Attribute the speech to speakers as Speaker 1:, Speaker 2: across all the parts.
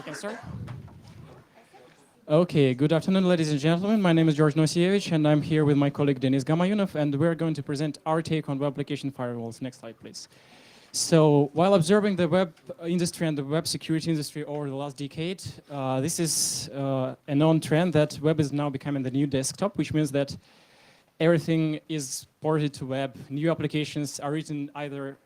Speaker 1: can start? Okay, good afternoon, ladies and gentlemen. My name is George Nosievich, and I'm here with my colleague Denis Gamayunov, and we're going to present our take on web application firewalls. Next slide, please. So, while observing the web industry and the web security industry over the last decade, this is a known trend that web is now becoming the new desktop, which means that everything is ported to web. New applications are written either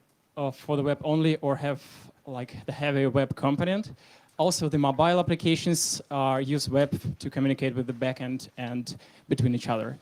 Speaker 1: for the web only or have like the heavy web component. Also, the mobile applications use web to communicate with the backend and between each other.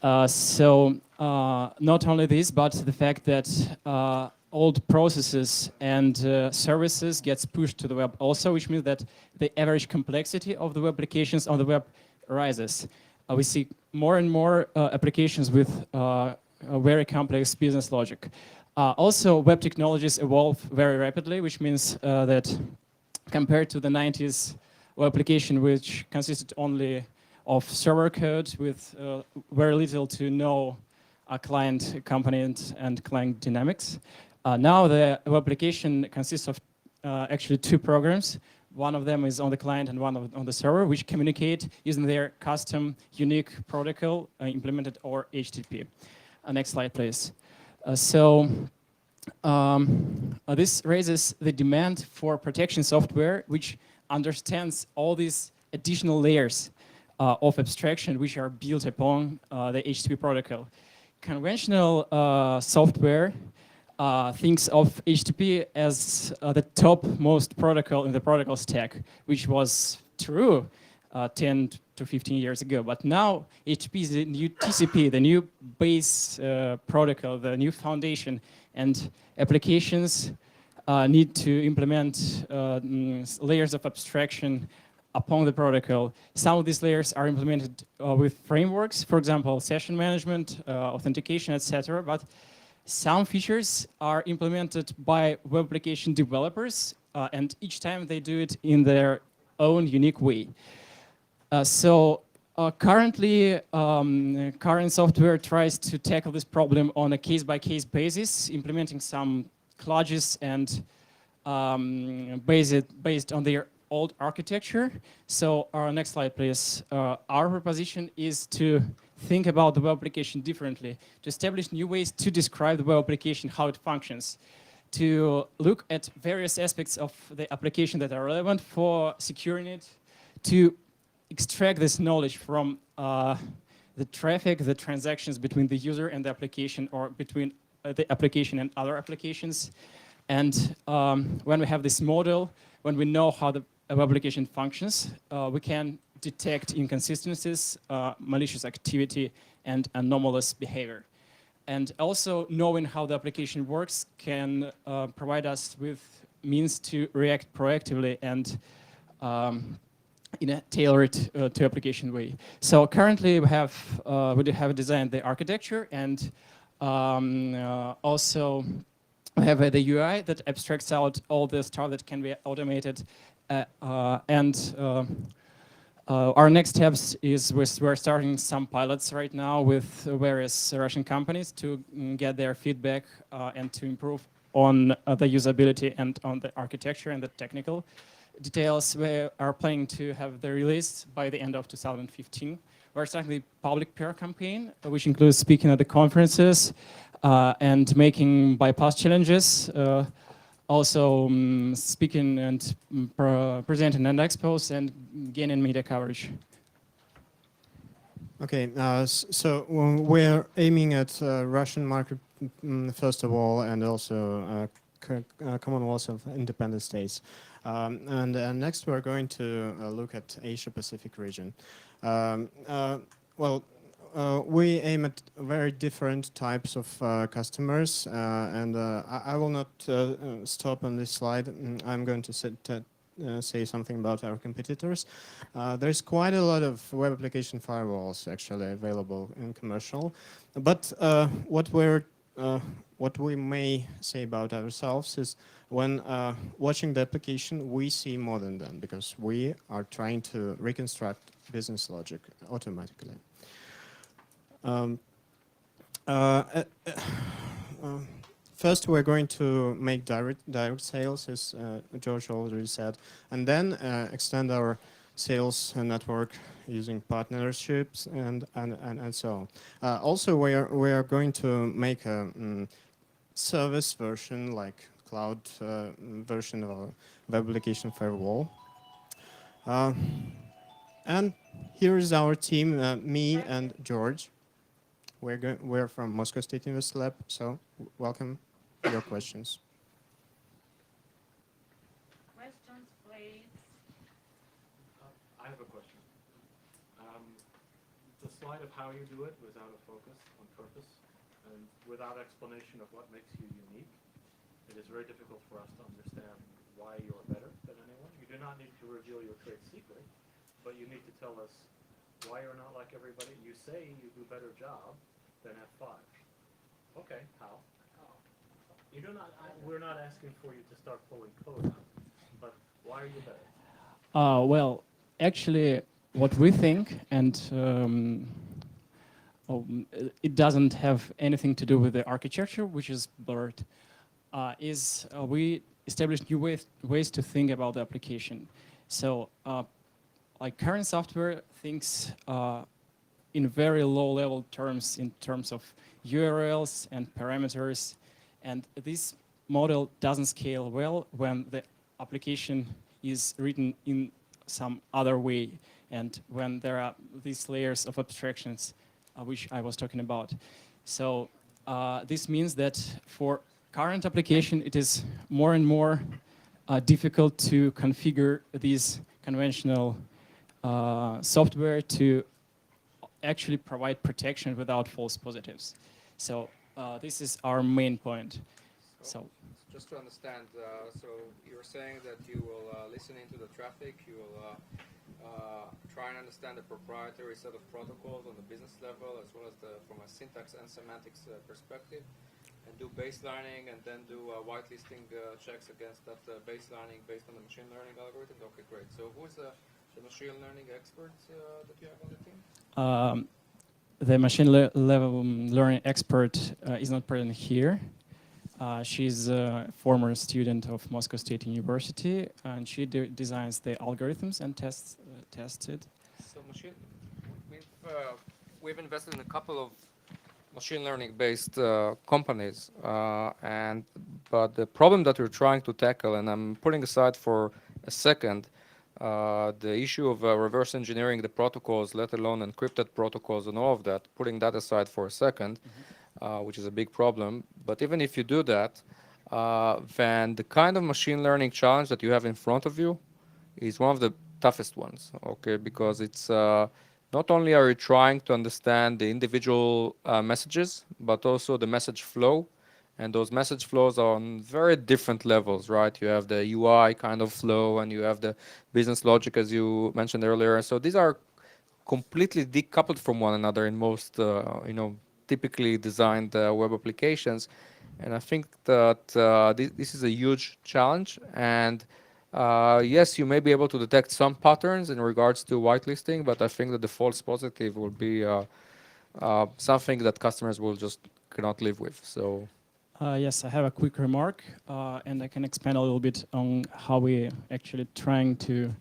Speaker 1: Not only this, but the fact that old processes and services gets pushed to the web also, which means that the average complexity of the web applications on the web rises. We see more and more applications with a very complex business logic. Also, web technologies evolve very rapidly, which means that compared to the 90s web application, which consisted only of server code with very little to no client component and client dynamics. Now the web application consists of actually two programs. One of them is on the client and one on the server, which communicate using their custom unique protocol implemented over HTTP. Next slide, please. This raises the demand for protection software, which understands all these additional layers of abstraction which are built upon the HTTP protocol. Conventional software thinks of HTTP as the topmost protocol in the protocol stack, which was true 10 to 15 years ago. But now HTTP is the new TCP, the new base protocol, the new foundation, and applications need to implement layers of abstraction upon the protocol. Some of these layers are implemented with frameworks, for example, session management, authentication, etc. But some features are implemented by web application developers, and each time they do it in their own unique way. Currently, current software tries to tackle this problem on a case-by-case basis, implementing some kludges and based on their old architecture. So our next slide, please. Our proposition is to think about the web application differently, to establish new ways to describe the web application, how it functions, to look at various aspects of the application that are relevant for securing it, to extract this knowledge from the traffic, the transactions between the user and the application, or between the application and other applications. And when we have this model, when we know how the web application functions, we can detect inconsistencies, malicious activity, and anomalous behavior. And also knowing how the application works can provide us with means to react proactively and in a tailored to application way. So currently we have designed the architecture, and also we have the UI that abstracts out all the stuff that can be automated. Our next steps is we're starting some pilots right now with various Russian companies to get their feedback and to improve on the usability and on the architecture and the technical details. We are planning to have the release by the end of 2015. We're starting the public PR campaign, which includes speaking at the conferences and making bypass challenges. Also speaking and presenting at expos and gaining media coverage.
Speaker 2: Okay, so we're aiming at Russian market first of all, and also Commonwealth of Independent States. Next we're going to look at Asia Pacific region. We aim at very different types of customers, and I will not stop on this slide. I'm going to say something about our competitors. There's quite a lot of web application firewalls actually available in commercial, but what we may say about ourselves is when watching the application, we see more than them, because we are trying to reconstruct business logic automatically. first we're going to make direct sales, as George already said, and then extend our sales network using partnerships and so on. Also, we are going to make a service version, like cloud version of a web application firewall. Uh, and here is our team, me and George. We're from Moscow State University Lab, so welcome your questions.
Speaker 3: Questions, please.
Speaker 4: I have a question. The slide of how you do it was out of focus on purpose and without explanation of what makes you unique. It is very difficult for us to understand why you're better than anyone. You do not need to reveal your trade secret, but you need to tell us why you're not like everybody. You say you do a better job than F5. Okay, how? You do not. We're not asking for you to start pulling code out, but why are you better?
Speaker 1: Well, actually, what we think, and it doesn't have anything to do with the architecture, which is blurred, is we established new ways to think about the application. So, like current software thinks in very low-level terms, in terms of URLs and parameters, and this model doesn't scale well when the application is written in some other way, and when there are these layers of abstractions which I was talking about. So this means that for current application, it is more and more difficult to configure these conventional software to actually provide protection without false positives. So this is our main point. So
Speaker 5: just to understand, so you're saying that you will listen into the traffic, you will try and understand the proprietary set of protocols on the business level, as well as from a syntax and semantics perspective, and do baselining, and then do whitelisting checks against that baselining based on the machine learning algorithms. Okay, great. So who is the machine learning expert that you have on the team?
Speaker 1: The machine learning expert is not present here. She's a former student of Moscow State University, and she designs the algorithms and tests it.
Speaker 5: So we've invested in a couple of machine learning-based companies, but the problem that we're trying to tackle, and I'm putting aside for a second the issue of reverse engineering the protocols, let alone encrypted protocols and all of that, putting that aside for a second, which is a big problem. But even if you do that, then the kind of machine learning challenge that you have in front of you is one of the toughest ones, okay? Because it's not only are you trying to understand the individual messages, but also the message flow. And those message flows are on very different levels, right? You have the UI kind of flow, and you have the business logic, as you mentioned earlier. So these are completely decoupled from one another in most, typically designed web applications. And I think that this is a huge challenge. And yes, you may be able to detect some patterns in regards to whitelisting, but I think that the false positive will be something that customers will just cannot live with. So.
Speaker 1: Yes, I have a quick remark, and I can expand a little bit on how we actually trying to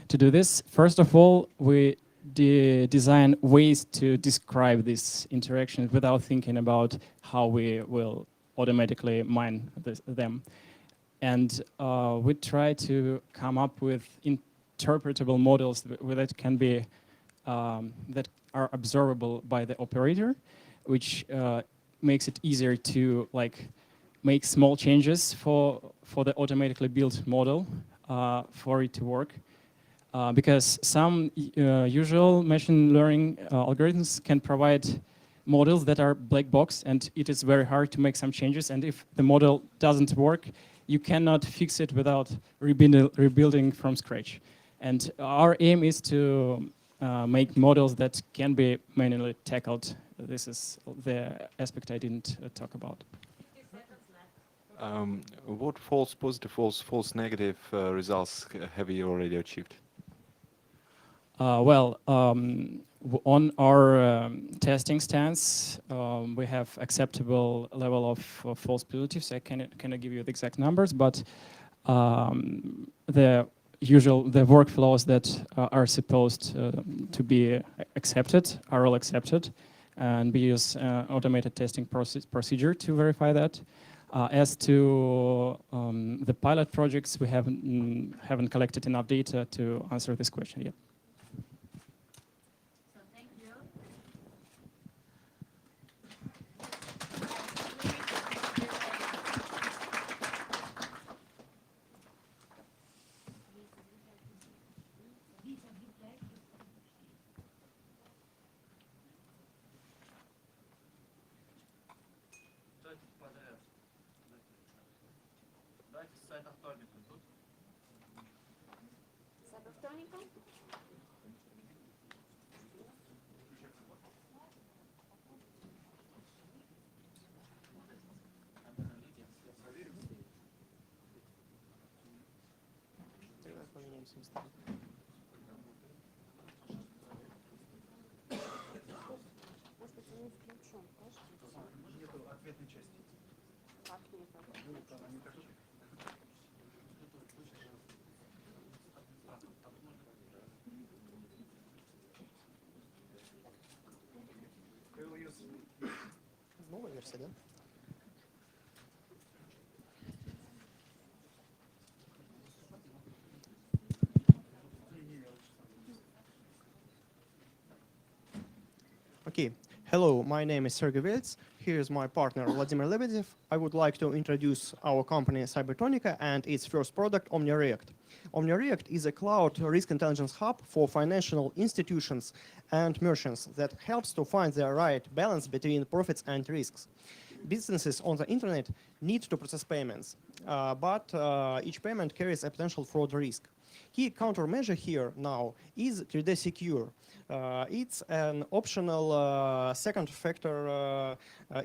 Speaker 1: do this. First of all, we design ways to describe these interactions without thinking about how we will automatically mine them. And we try to come up with interpretable models that can be that are observable by the operator, which makes it easier to make small changes for the automatically built model for it to work. Because some usual machine learning algorithms can provide models that are black box, and it is very hard to make some changes. And if the model doesn't work, you cannot fix it without rebuilding from scratch. And our aim is to make models that can be manually tackled. This is the aspect I didn't talk about.
Speaker 3: 50 seconds left.
Speaker 6: What false positive, false negative results have you already achieved?
Speaker 1: On our testing stance, we have acceptable level of false positives. I cannot give you the exact numbers, but the workflows that are supposed to be accepted are all accepted, and we use automated testing procedure to verify that. As to the pilot projects, we haven't collected enough data to answer this question yet.
Speaker 3: So thank you.
Speaker 2: Новая версия, да? Okay. Hello, my name is Sergey Velts. Here is my partner, Vladimir Lebedev. I would like to introduce our company, Cybertonica, and its first product, OmniReact. OmniReact is a cloud risk intelligence hub for financial institutions and merchants that helps to find the right balance between profits and risks. Businesses on the internet need to process payments, but each payment carries a potential fraud risk. Key countermeasure here now is 3D Secure. It's an optional second factor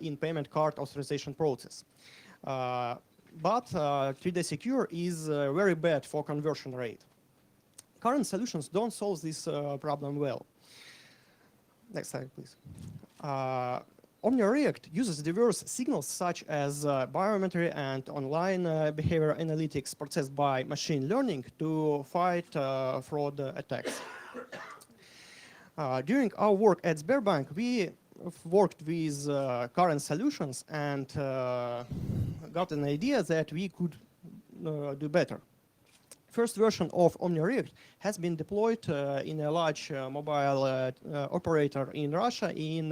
Speaker 2: in payment card authorization process. But 3D Secure is very bad for conversion rate. Current solutions don't solve this problem well. Next slide, please. OmniReact uses diverse signals such as biometry and online behavior analytics processed by machine learning to fight fraud attacks. During our work at Sberbank, we worked with current solutions and got an idea that we could do better. First version of OmniReact has been deployed in a large mobile operator in Russia in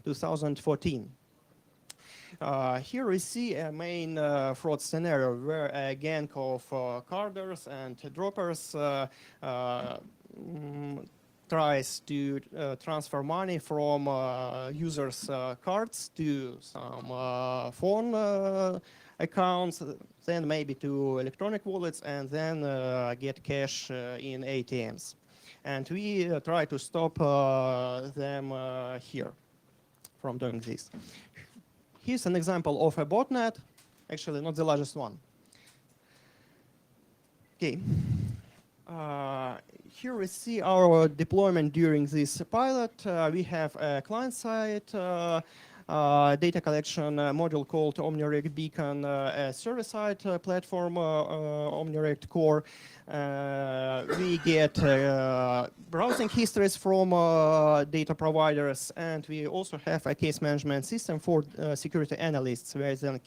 Speaker 2: 2014. Here we see a main fraud scenario where a gang of carders and droppers tries to transfer money from users' cards to some phone accounts, then maybe to electronic wallets, and then get cash in ATMs. And we try to stop them here from doing this. Here's an example of a botnet, actually not the largest one. Okay. Here we see our deployment during this pilot. We have a client-side data collection module called OmniReact Beacon, a server-side platform, OmniReact Core. We get browsing histories from data providers, and we also have a case management system for security analysts, where they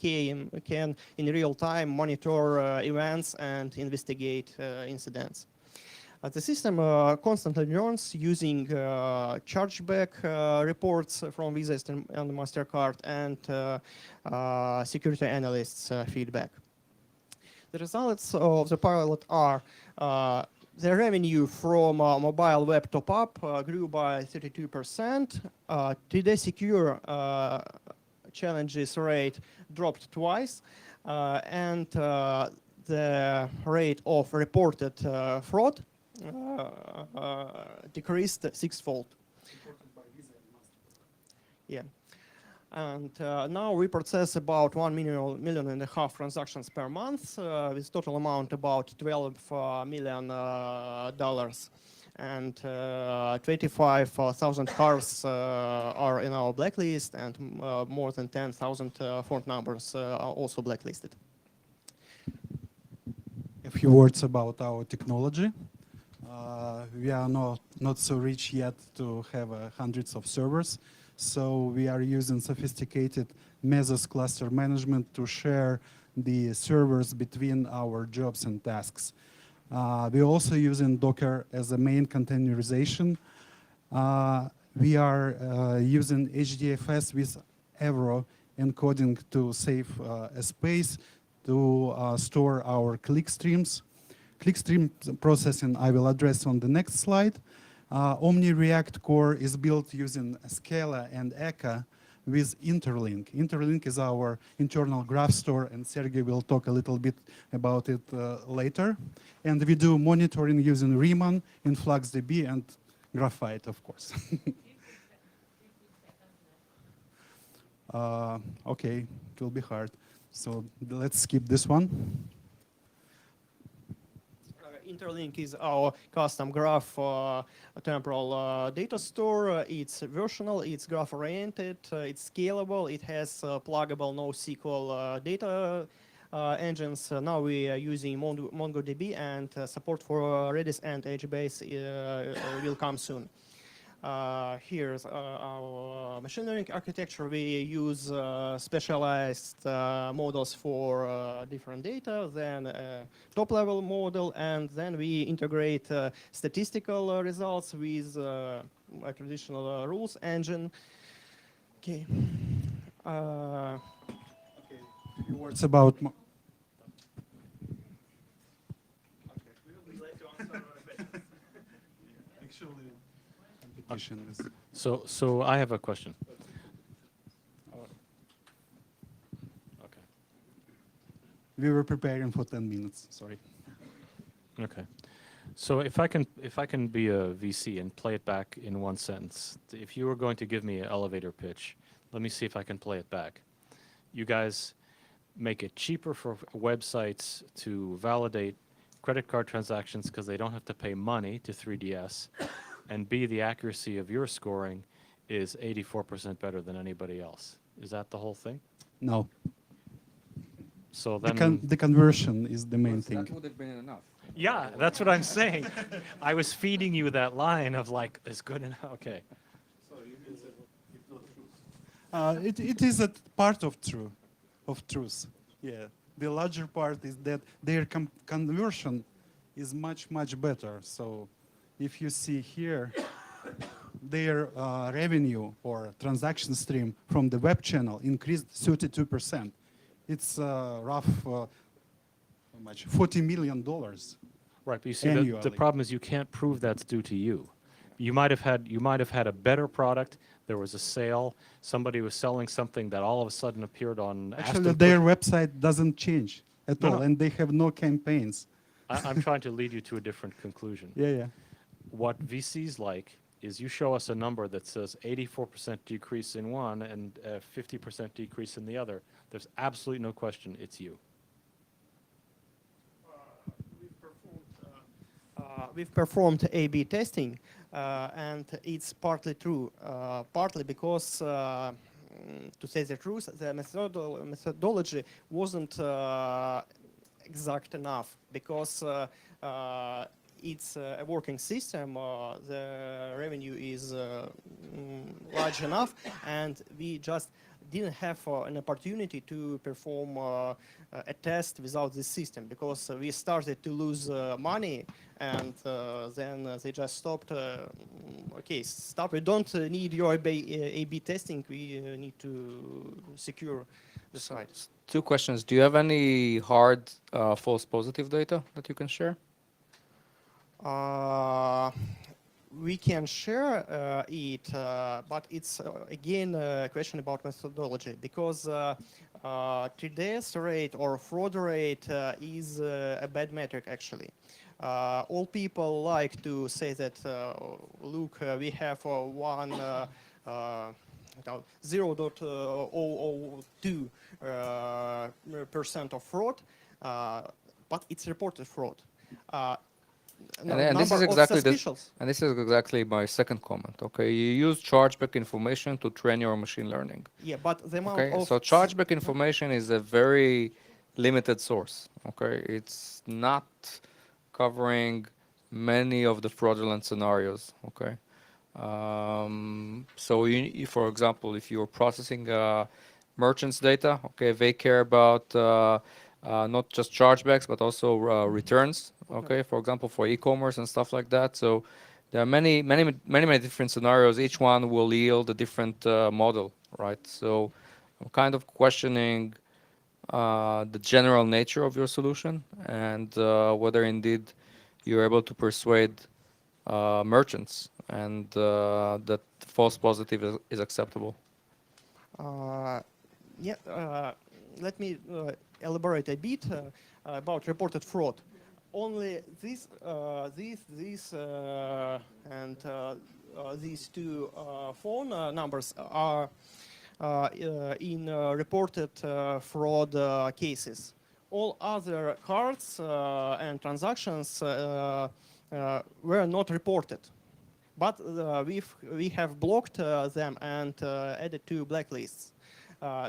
Speaker 2: can in real time monitor events and investigate incidents. The system constantly learns using chargeback reports from Visa and MasterCard and security analysts' feedback. The results of the pilot are the revenue from mobile web top-up grew by 32%. 3D Secure challenges rate dropped twice, and the rate of reported fraud decreased sixfold. Yeah. And now we process about 1.5 million transactions per month with total amount about $12 million. and 25,000 cars are in our blacklist, and more than 10,000 phone numbers are also blacklisted.
Speaker 7: A few words about our technology. We are not so rich yet to have hundreds of servers, so we are using sophisticated Mesos cluster management to share the servers between our jobs and tasks. We're also using Docker as a main containerization. We are using HDFS with Avro encoding to save a space to store our click streams. Clickstream processing I will address on the next slide. Omni React core is built using Scala and Eka with Interlink. Interlink is our internal graph store, and Sergey will talk a little bit about it later. And we do monitoring using Riemann, InfluxDB, and Graphite, of course. Okay, it will be hard. So let's skip this one.
Speaker 2: Interlink is our custom graph temporal data store. It's versional, it's graph-oriented, it's scalable, it has pluggable NoSQL data engines. Now we are using MongoDB, and support for Redis and HBase will come soon. Here's our machine learning architecture. We use specialized models for different data, then top-level model, and then we integrate statistical results with a traditional rules engine. Okay.
Speaker 7: Few words about actually competition is
Speaker 4: So I have a question. Okay.
Speaker 7: we were preparing for 10 minutes, sorry.
Speaker 4: Okay. So if I can be a VC and play it back in one sentence, if you were going to give me an elevator pitch, let me see if I can play it back. You guys make it cheaper for websites to validate credit card transactions because they don't have to pay money to 3DS, and B, the accuracy of your scoring is 84% better than anybody else. Is that the whole thing?
Speaker 7: No,
Speaker 4: So
Speaker 7: the,
Speaker 4: then,
Speaker 7: the conversion is the main thing.
Speaker 5: That would have been enough.
Speaker 4: yeah, that's what I'm saying. I was feeding you that line of like, it's good enough. Okay.
Speaker 7: It is a part of truth. Yeah, the larger part is that their conversion is much better. So, if you see here, their revenue or transaction stream from the web channel increased 32%. It's rough, how much? $40 million.
Speaker 4: Right, but you see,
Speaker 7: Annually.
Speaker 4: the problem is you can't prove that's due to you. You might have had a better product. There was a sale. Somebody was selling something that all of a sudden appeared on.
Speaker 7: Actually,
Speaker 4: Aston
Speaker 7: their
Speaker 4: Push.
Speaker 7: website doesn't change at
Speaker 4: No,
Speaker 7: all,
Speaker 4: no.
Speaker 7: and they have no campaigns.
Speaker 4: I'm trying to lead you to a different conclusion.
Speaker 7: Yeah.
Speaker 4: What VCs like is you show us a number that says 84% decrease in one and 50% decrease in the other. There's absolutely no question it's you.
Speaker 2: We've performed A/B testing, and it's partly true. Partly because, to say the truth, the methodology wasn't exact enough, because it's a working system. The revenue is large enough, and we just didn't have an opportunity to perform a test without this system, because we started to lose money, and then they just stopped. Okay, stop. We don't need your A/B testing. We need to secure the site.
Speaker 5: Two questions. Do you have any hard false positive data that you can share?
Speaker 2: We can share it, but it's again a question about methodology, because TDS rate or fraud rate is a bad metric actually. All people like to say that, look, we have 0.002% of fraud, but it's reported fraud.
Speaker 5: And this is
Speaker 2: number of
Speaker 5: exactly
Speaker 2: suspicious.
Speaker 5: and this is exactly my second comment. Okay, you use chargeback information to train your machine learning.
Speaker 2: Yeah, but the amount
Speaker 5: Okay,
Speaker 2: of
Speaker 5: so chargeback information is a very limited source. Okay, it's not covering many of the fraudulent scenarios. Okay, so for example, if you're processing merchants' data, okay, they care about not just chargebacks but also returns. Okay, for example, for e-commerce and stuff like that. So there are many different scenarios. Each one will yield a different model, right? So I'm kind of questioning the general nature of your solution and whether indeed you're able to persuade merchants and that false positive is acceptable.
Speaker 2: Yeah, let me elaborate a bit about reported fraud. Only these two phone numbers are in reported fraud cases. All other cards and transactions were not reported, but we have blocked them and added to blacklists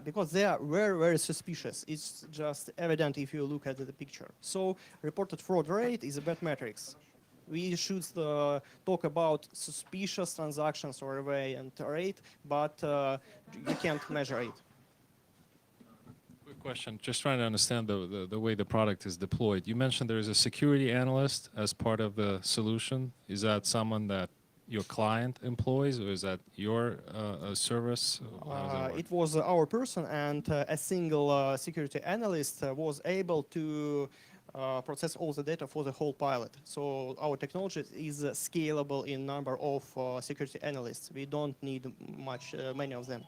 Speaker 2: because they are very suspicious. It's just evident if you look at the picture. So reported fraud rate is a bad metrics. We should talk about suspicious transactions or array and rate, but you can't measure it.
Speaker 8: Quick question, just trying to understand the way the product is deployed. You mentioned there is a security analyst as part of the solution. Is that someone that your client employs, or is that your service? How does that work?
Speaker 2: It was our person, and a single security analyst was able to process all the data for the whole pilot. So our technology is scalable in number of security analysts. We don't need many of them.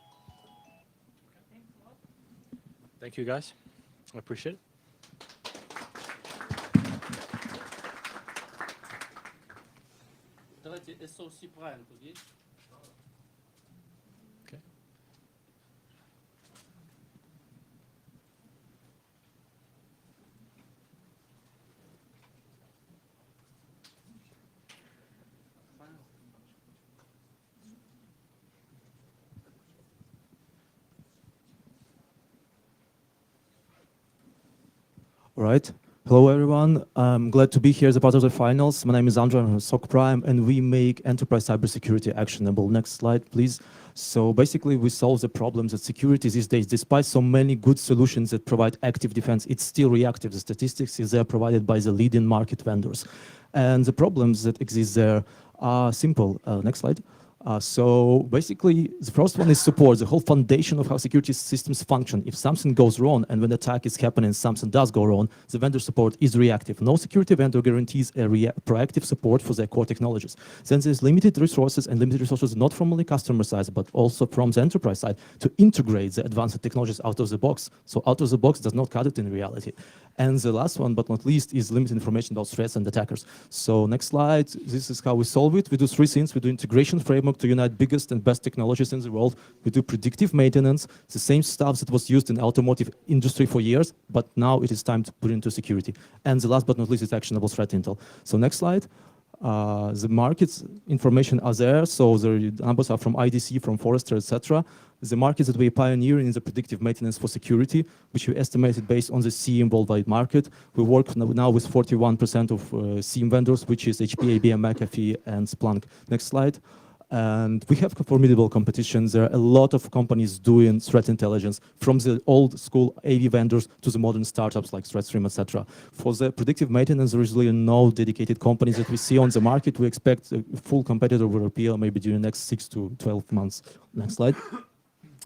Speaker 4: Thank you, guys. I appreciate it.
Speaker 9: Давайте SOC правильно тут есть.
Speaker 4: Okay.
Speaker 10: All right. Hello, everyone. I'm glad to be here as a part of the finals. My name is Andrew, I'm from SOC Prime, and we make enterprise cybersecurity actionable. Next slide, please. So basically, we solve the problems that security these days, despite so many good solutions that provide active defense, it's still reactive. The statistics is there provided by the leading market vendors. And the problems that exist there are simple. Next slide. So basically, the first one is support, the whole foundation of how security systems function. If something goes wrong and when the attack is happening, something does go wrong, the vendor support is reactive. No security vendor guarantees a proactive support for their core technologies. Since there's limited resources not from only customer side, but also from the enterprise side to integrate the advanced technologies out of the box. So out of the box does not cut it in reality. And the last one, but not least, is limited information about threats and attackers. So next slide, this is how we solve it. We do three things. We do integration framework to unite biggest and best technologies in the world. We do predictive maintenance, the same stuff that was used in the automotive industry for years, but now it is time to put into security. And the last but not least is actionable threat intel. So next slide. The markets information are there, so the numbers are from IDC, from Forrester, etc. The markets that we're pioneering in the predictive maintenance for security, which we estimated based on the SIEM worldwide market. We work now with 41% of SIEM vendors, which is HP, IBM, McAfee, and Splunk. Next slide. And we have formidable competition. There are a lot of companies doing threat intelligence, from the old school AV vendors to the modern startups like ThreatStream, etc. For the predictive maintenance, there is really no dedicated companies that we see on the market. We expect a full competitor will appear maybe during the next 6 to 12 months. Next slide.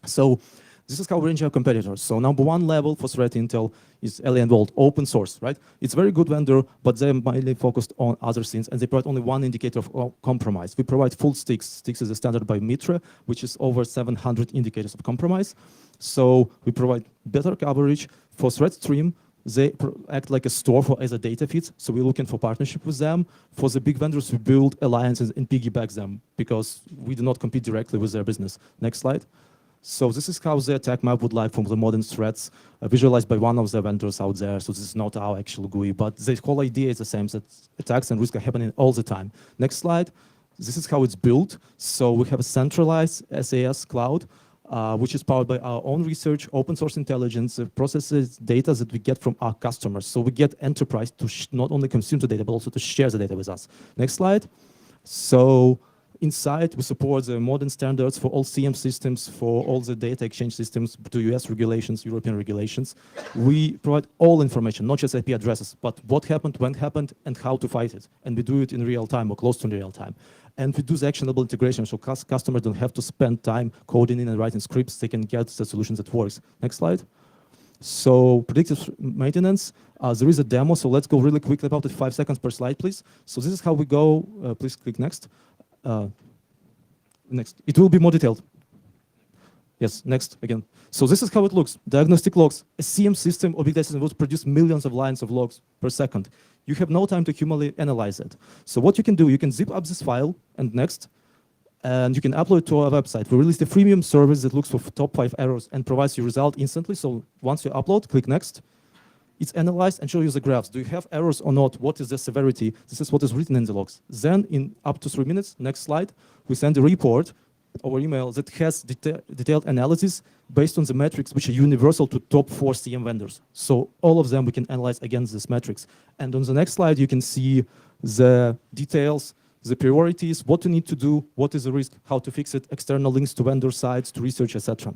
Speaker 10: So this is how we range our competitors. So number one level for threat intel is Alien Vault, open source, right? It's a very good vendor, but they're mainly focused on other things, and they provide only one indicator of compromise. We provide full sticks. Sticks is a standard by Mitre, which is over 700 indicators of compromise. So we provide better coverage. For ThreatStream, they act like a store for other data feeds, so we're looking for partnership with them. For the big vendors, we build alliances and piggyback them because we do not compete directly with their business. Next slide. So this is how the attack map would like from the modern threats visualized by one of the vendors out there. So this is not our actual GUI, but the whole idea is the same, that attacks and risk are happening all the time. Next slide. This is how it's built. So we have a centralized SAS cloud, which is powered by our own research, open source intelligence, processes data that we get from our customers. So we get enterprise to not only consume the data, but also to share the data with us. Next slide. So inside, we support the modern standards for all CM systems, for all the data exchange systems, to US regulations, European regulations. We provide all information, not just IP addresses, but what happened, when happened, and how to fight it. And we do it in real time or close to real time. And we do the actionable integration, so customers don't have to spend time coding in and writing scripts. They can get the solutions that works. Next slide. So predictive maintenance, there is a demo, so let's go really quickly about it, 5 seconds per slide, please. So this is how we go. Please click next. Next. It will be more detailed. Yes, next again. So this is how it looks. Diagnostic logs. A CM system or big data system will produce millions of lines of logs per second. You have no time to cumulatively analyze it. So what you can do, you can zip up this file and next, and you can upload it to our website. We released a freemium service that looks for top 5 errors and provides you result instantly. So once you upload, click next. It's analyzed and show you the graphs. Do you have errors or not? What is the severity? This is what is written in the logs. Then in up to 3 minutes, next slide, we send a report over email that has detailed analysis based on the metrics which are universal to top 4 CM vendors. So all of them we can analyze against these metrics. And on the next slide, you can see the details, the priorities, what you need to do, what is the risk, how to fix it, external links to vendor sites, to research, etc.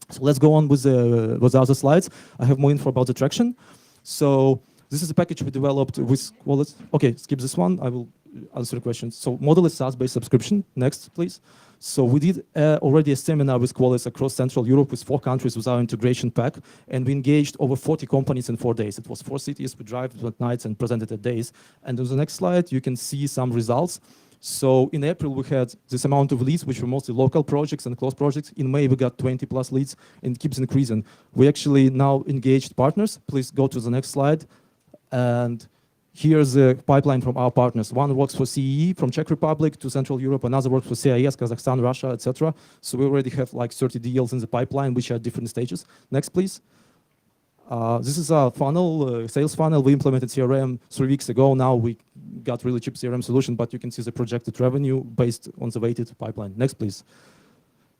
Speaker 10: So let's go on with the other slides. I have more info about the traction. So this is a package we developed with Qualys. Okay, skip this one. I will answer the questions. So model is SaaS-based subscription. Next, please. So we did already a seminar with Qualys across Central Europe with 4 countries with our integration pack, and we engaged over 40 companies in 4 days. It was 4 cities, we drive at nights and presented at days. And on the next slide, you can see some results. So in April, we had this amount of leads, which were mostly local projects and close projects. In May, we got 20 plus leads, and it keeps increasing. We actually now engaged partners. Please go to the next slide. And here's the pipeline from our partners. One works for CEE from Czech Republic to Central Europe. Another works for CIS, Kazakhstan, Russia, etc. So we already have like 30 deals in the pipeline, which are at different stages. Next, please. This is our funnel, sales funnel. We implemented CRM 3 weeks ago. Now we got really cheap CRM solution, but you can see the projected revenue based on the weighted pipeline. Next, please.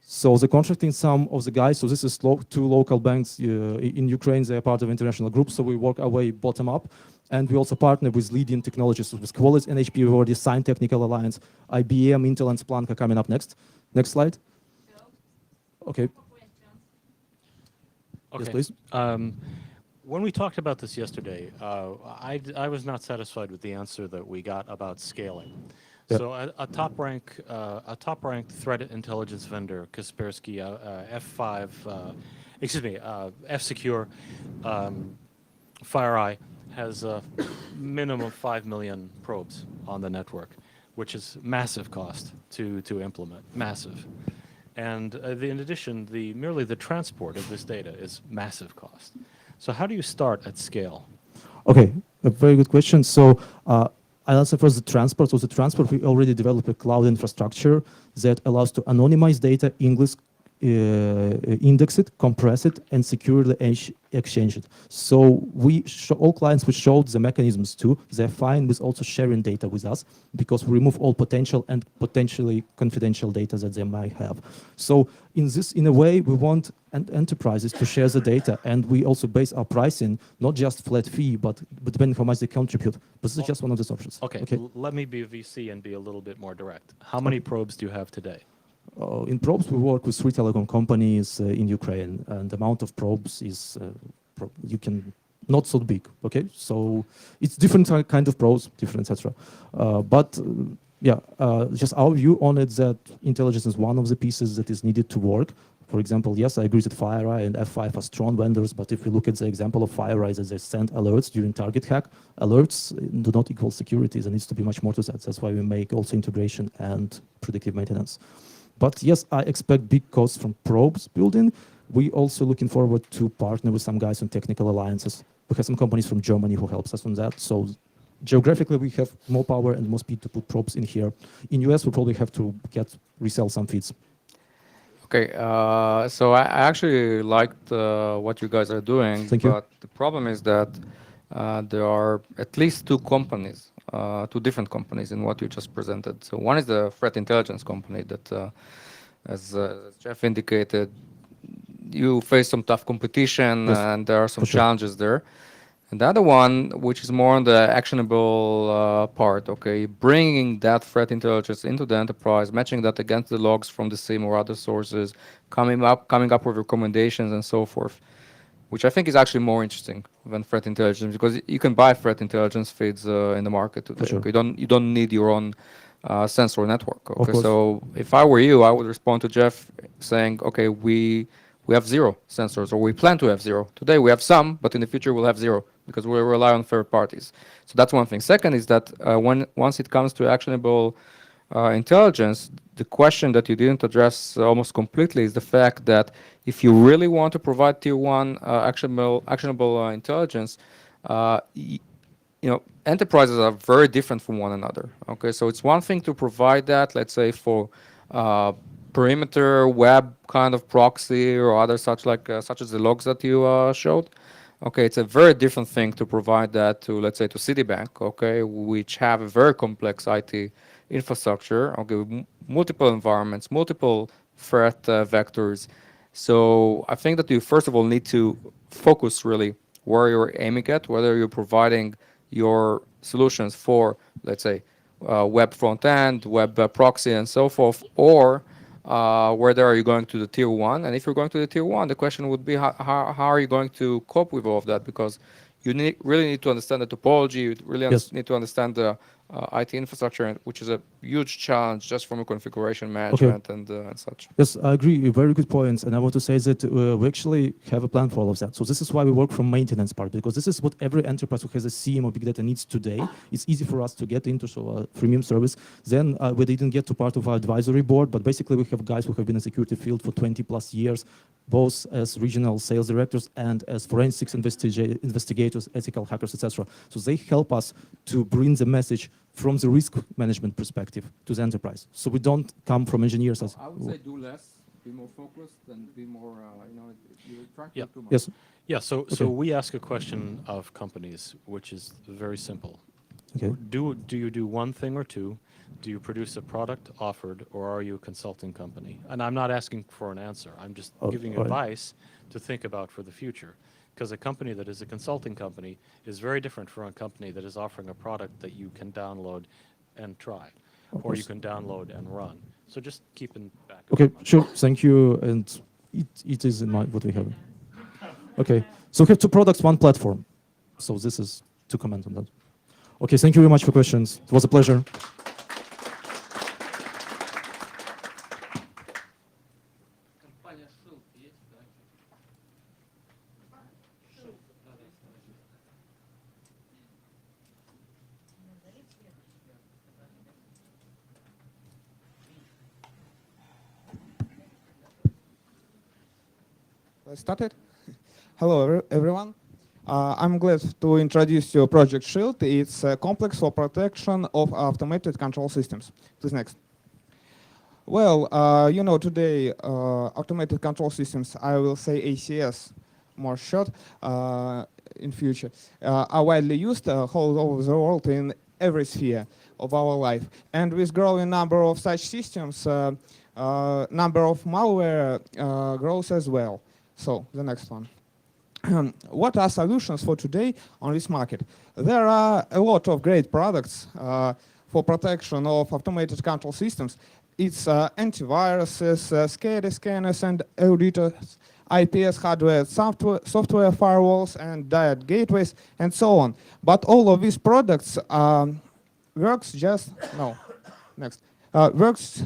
Speaker 10: So the contracting sum of the guys, so this is 2 local banks in Ukraine. They are part of international groups, so we work our way bottom up. And we also partner with leading technologies. So with Qualys and HP, we've already signed technical alliance. IBM, Intel, and Splunk are coming up next. Next slide. Okay.
Speaker 4: Okay.
Speaker 10: Yes, please.
Speaker 4: When we talked about this yesterday, I was not satisfied with the answer that we got about scaling.
Speaker 10: Yeah.
Speaker 4: So a top-ranked threat intelligence vendor, Kaspersky, F5, F-Secure, FireEye, has a minimum of 5 million probes on the network, which is massive cost to implement, massive. And in addition, merely the transport of this data is massive cost. So how do you start at scale?
Speaker 10: Okay, a very good question. So I'll answer first the transport. So the transport, we already developed a cloud infrastructure that allows to anonymize data, index it, compress it, and securely exchange it. So all clients we showed the mechanisms to, they're fine with also sharing data with us because we remove all potential and potentially confidential data that they might have. So in a way, we want enterprises to share the data, and we also base our pricing, not just flat fee, but depending how much they contribute. But this is just one of the options.
Speaker 4: Okay, let me be a VC and be a little bit more direct. How many probes do you have today?
Speaker 10: In probes, we work with 3 telecom companies in Ukraine, and the amount of probes is not so big. Okay, so it's different kind of probes, different, etc. Just our view on it that intelligence is one of the pieces that is needed to work. For example, yes, I agree that FireEye and F5 are strong vendors, but if we look at the example of FireEye, that they send alerts during target hack, alerts do not equal security. There needs to be much more to that. That's why we make also integration and predictive maintenance. But yes, I expect big costs from probes building. We also looking forward to partner with some guys on technical alliances. We have some companies from Germany who helps us on that. So geographically, we have more power and more speed to put probes in here. In US, we probably have to resell some feeds.
Speaker 5: Okay, so I actually liked what you guys are doing,
Speaker 10: Thank you.
Speaker 5: but the problem is that there are at least two different companies in what you just presented. So one is the threat intelligence company that, as Jeff indicated, you face some tough competition
Speaker 10: Yes,
Speaker 5: and there are some
Speaker 10: for sure.
Speaker 5: challenges there. And the other one, which is more on the actionable part, okay, bringing that threat intelligence into the enterprise, matching that against the logs from the SIEM or other sources, coming up with recommendations and so forth, which I think is actually more interesting than threat intelligence because you can buy threat intelligence feeds in the market today.
Speaker 10: sure.
Speaker 5: Okay? You don't need your own sensor network.
Speaker 10: Of
Speaker 5: Okay,
Speaker 10: course.
Speaker 5: so if I were you, I would respond to Jeff saying, okay, we have 0 sensors, or we plan to have 0. Today we have some, but in the future we'll have 0 because we rely on third parties. So that's one thing. Second is that once it comes to actionable intelligence, the question that you didn't address almost completely is the fact that if you really want to provide tier 1 actionable intelligence, enterprises are very different from one another. Okay, so it's one thing to provide that, let's say, for perimeter web kind of proxy or other such as the logs that you showed. Okay, it's a very different thing to provide that to, let's say, to Citibank, okay, which have a very complex IT infrastructure, okay, with multiple environments, multiple threat vectors. So I think that you first of all need to focus really where you're aiming at, whether you're providing your solutions for, let's say, web front end, web proxy, and so forth, or whether are you going to the tier 1. And if you're going to the tier 1, the question would be how are you going to cope with all of that, because you really need to understand the topology, you really
Speaker 10: Yes.
Speaker 5: need to understand the IT infrastructure, which is a huge challenge just from a configuration management and such.
Speaker 10: Yes, I agree. Very good points. And I want to say that we actually have a plan for all of that. So this is why we work from maintenance part, because this is what every enterprise who has a SIEM or big data needs today. It's easy for us to get into, so freemium service. Then we didn't get to part of our advisory board, but basically we have guys who have been in the security field for 20 plus years, both as regional sales directors and as forensics investigators, ethical hackers, etc. So they help us to bring the message from the risk management perspective to the enterprise. So we don't come from engineers as...
Speaker 5: I would say do less, be more focused, and be more, you're trying to
Speaker 4: Yeah.
Speaker 5: do too much.
Speaker 10: Yes.
Speaker 4: Yeah, so
Speaker 10: Okay.
Speaker 4: we ask a question of companies, which is very simple.
Speaker 10: Okay.
Speaker 4: Do you do one thing or two? Do you produce a product offered, or are you a consulting company? And I'm not asking for an answer. I'm just
Speaker 10: Oh,
Speaker 4: giving
Speaker 10: all right.
Speaker 4: advice to think about for the future. Because a company that is a consulting company is very different from a company that is offering a product that you can download and try, or you can download and run. So just keep in back. of
Speaker 10: Okay,
Speaker 4: your mind.
Speaker 10: sure. Thank you. And it is in mind what we have. Okay. So we have 2 products, 1 platform. So this is to comment on that. Okay, thank you very much for questions. It was a pleasure.
Speaker 9: Компания Shield есть, да? Shield.
Speaker 11: Let's start it. Hello, everyone. I'm glad to introduce you Project Shield. It's a complex for protection of automated control systems. Please next. Well, today automated control systems, I will say ACS more short in future, are widely used all over the world in every sphere of our life. And with growing number of such systems, number of malware grows as well. So the next one. What are solutions for today on this market? There are a lot of great products for protection of automated control systems. It's antiviruses, SCADA scanners and auditors, IPS hardware, software firewalls and diode gateways and so on. But all of these products works just, no, next, works,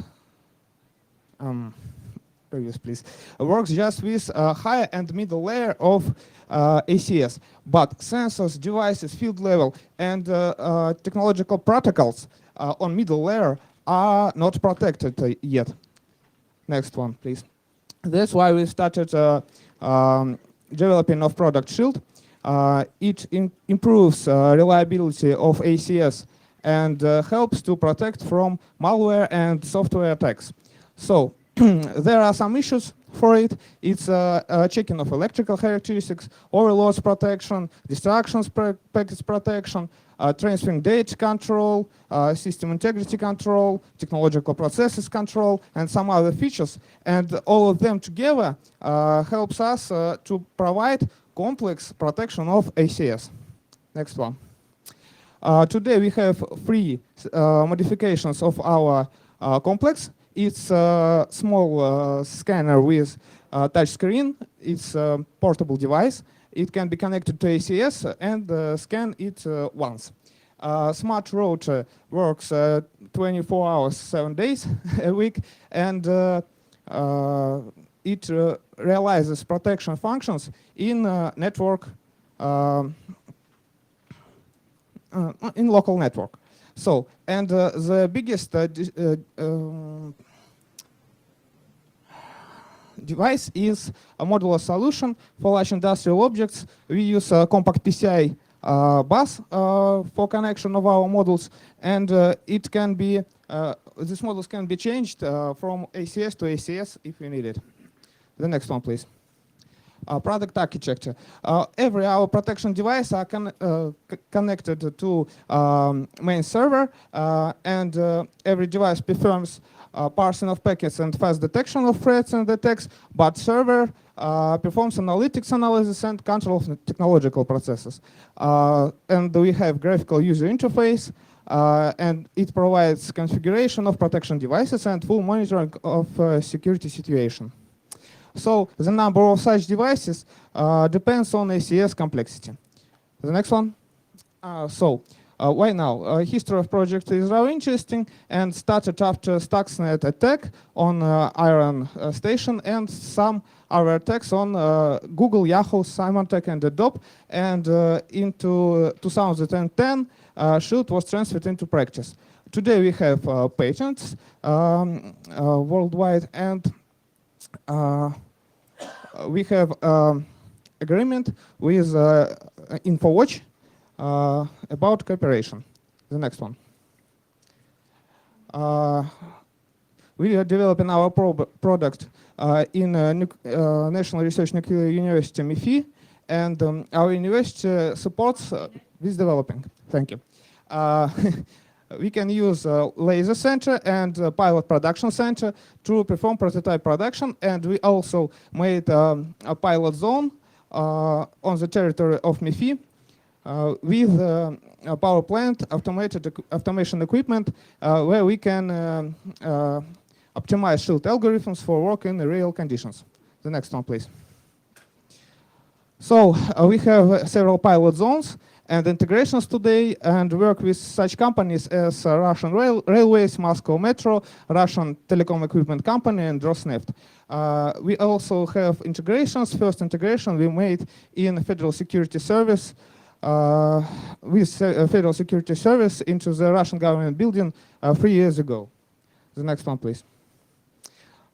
Speaker 11: previous please, works just with higher and middle layer of ACS. But sensors, devices, field level and technological protocols on middle layer are not protected yet. Next one, please. That's why we started developing of product Shield. It improves reliability of ACS and helps to protect from malware and software attacks. So there are some issues for it. It's checking of electrical characteristics, overloads protection, distractions packets protection, transferring data control, system integrity control, technological processes control, and some other features. And all of them together helps us to provide complex protection of ACS. Next one. Today we have three modifications of our complex. It's a small scanner with touch screen. It's a portable device. It can be connected to ACS and scan it once. Smart router works 24 hours, 7 days a week, and it realizes protection functions in network, in local network. So, and the biggest device is a modular solution for large industrial objects. We use a compact PCI bus for connection of our models, and it can be these models can be changed from ACS to ACS if you need it. The next one, please. Product architecture. Every our protection device are connected to main server, and every device performs parsing of packets and fast detection of threats and attacks, but server performs analytics analysis and control of technological processes. And we have graphical user interface, and it provides configuration of protection devices and full monitoring of security situation. So the number of such devices depends on ACS complexity. The next one. Why now? History of project is rather interesting and started after Stuxnet attack on Iron Station and some other attacks on Google, Yahoo, Symantec, and Adobe. And into 2010, Shield was transferred into practice. Today we have patents worldwide, and we have agreement with InfoWatch about cooperation. The next one. We are developing our product in National Research Nuclear University MIFI, and our university supports this developing. Thank you. We can use laser center and pilot production center to perform prototype production, and we also made a pilot zone on the territory of MIFI with a power plant, automation equipment, where we can optimize Shield algorithms for work in real conditions. The next one, please. So we have several pilot zones and integrations today, and work with such companies as Russian Railways, Moscow Metro, Russian Telecom Equipment Company, and Rosneft. We also have integrations. First integration we made in Federal Security Service with Federal Security Service into the Russian government building 3 years ago. The next one, please.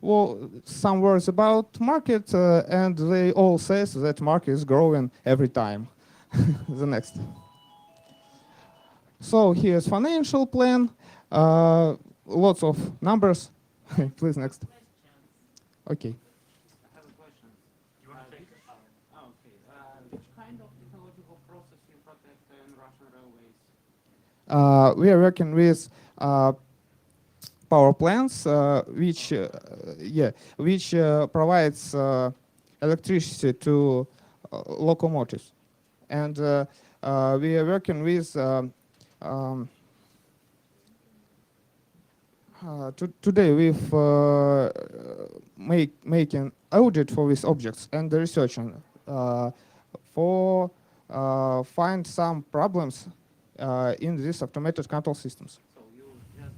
Speaker 11: Well, some words about market, and they all say that market is growing every time. The next. So here's financial plan, lots of numbers. Please, next. Okay.
Speaker 9: I have a question.
Speaker 4: You want to take it?
Speaker 9: Okay. Which kind of technological process you protect in Russian railways?
Speaker 11: We are working with power plants, which provides electricity to locomotives. And we are working with today we've making audit for these objects and the research for find some problems in these automated control systems.
Speaker 9: So you just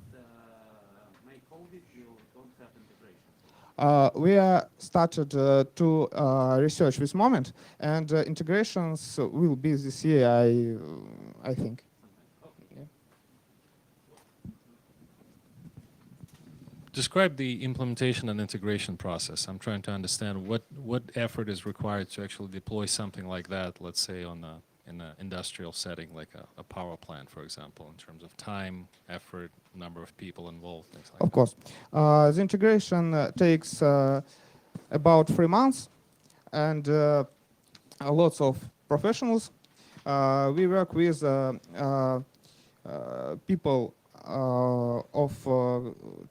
Speaker 9: make audit, you don't have integration?
Speaker 11: We are started to research this moment, and integrations will be this year, I think. Yeah.
Speaker 8: Describe the implementation and integration process. I'm trying to understand what effort is required to actually deploy something like that, let's say on a in an industrial setting, like a power plant, for example, in terms of time, effort, number of people involved, things like
Speaker 11: Of
Speaker 8: that?
Speaker 11: course. The integration takes about 3 months, and lots of professionals. We work with people of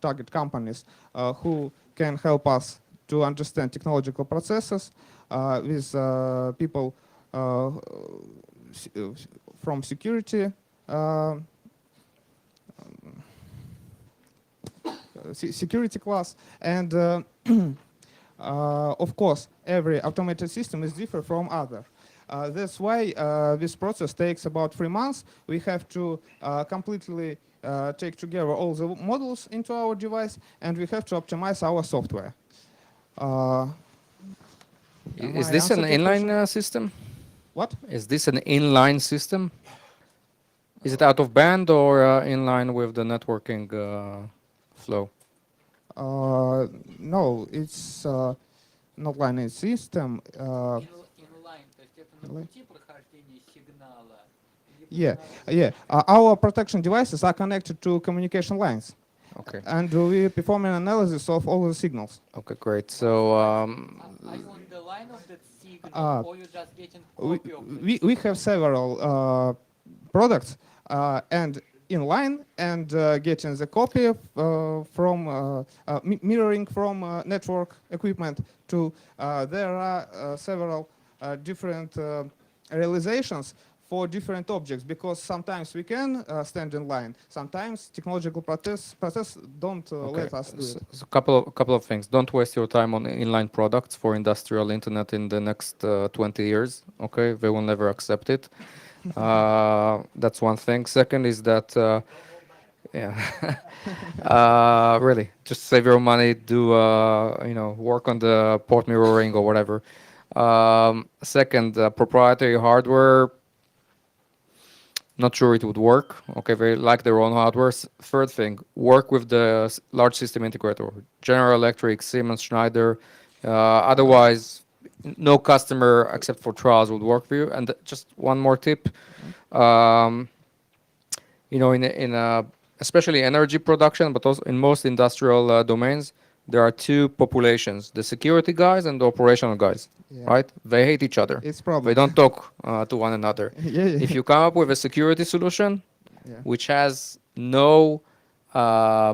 Speaker 11: target companies who can help us to understand technological processes, with people from security, security class, and of course, every automated system is different from other. That's why this process takes about 3 months. We have to completely take together all the models into our device, and we have to optimize our software.
Speaker 5: Is this an inline system?
Speaker 11: What?
Speaker 5: Is this an inline system? Is it out of band or in line with the networking flow?
Speaker 11: No, it's not linear system.
Speaker 9: Inline, то есть это на пути прохождения сигнала.
Speaker 11: Yeah, yeah. Our protection devices are connected to communication lines.
Speaker 5: Okay.
Speaker 11: And we perform an analysis of all the signals.
Speaker 5: Okay, great. So
Speaker 9: Are you on the line of that signal, or you're just getting copy of it?
Speaker 11: We have several products, and in line and getting the copy from mirroring from network equipment to there are several different realizations for different objects, because sometimes we can stand in line, sometimes technological process don't let us do it.
Speaker 5: So couple of things. Don't waste your time on inline products for industrial internet in the next 20 years. Okay, they will never accept it. That's one thing. Second is that, really, just save your money. Do work on the port mirroring or whatever. Second, proprietary hardware. Not sure it would work. Okay, they like their own hardware. Third thing, work with the large system integrator, General Electric, Siemens, Schneider. Otherwise, no customer except for trials would work for you. And just one more tip, especially energy production, but also in most industrial domains, there are two populations: the security guys and the operational guys.
Speaker 11: Yeah.
Speaker 5: Right? They hate each other.
Speaker 11: It's problem.
Speaker 5: They don't talk to one another.
Speaker 11: Yeah, yeah.
Speaker 5: If you come up with a security solution
Speaker 11: Yeah.
Speaker 5: which has no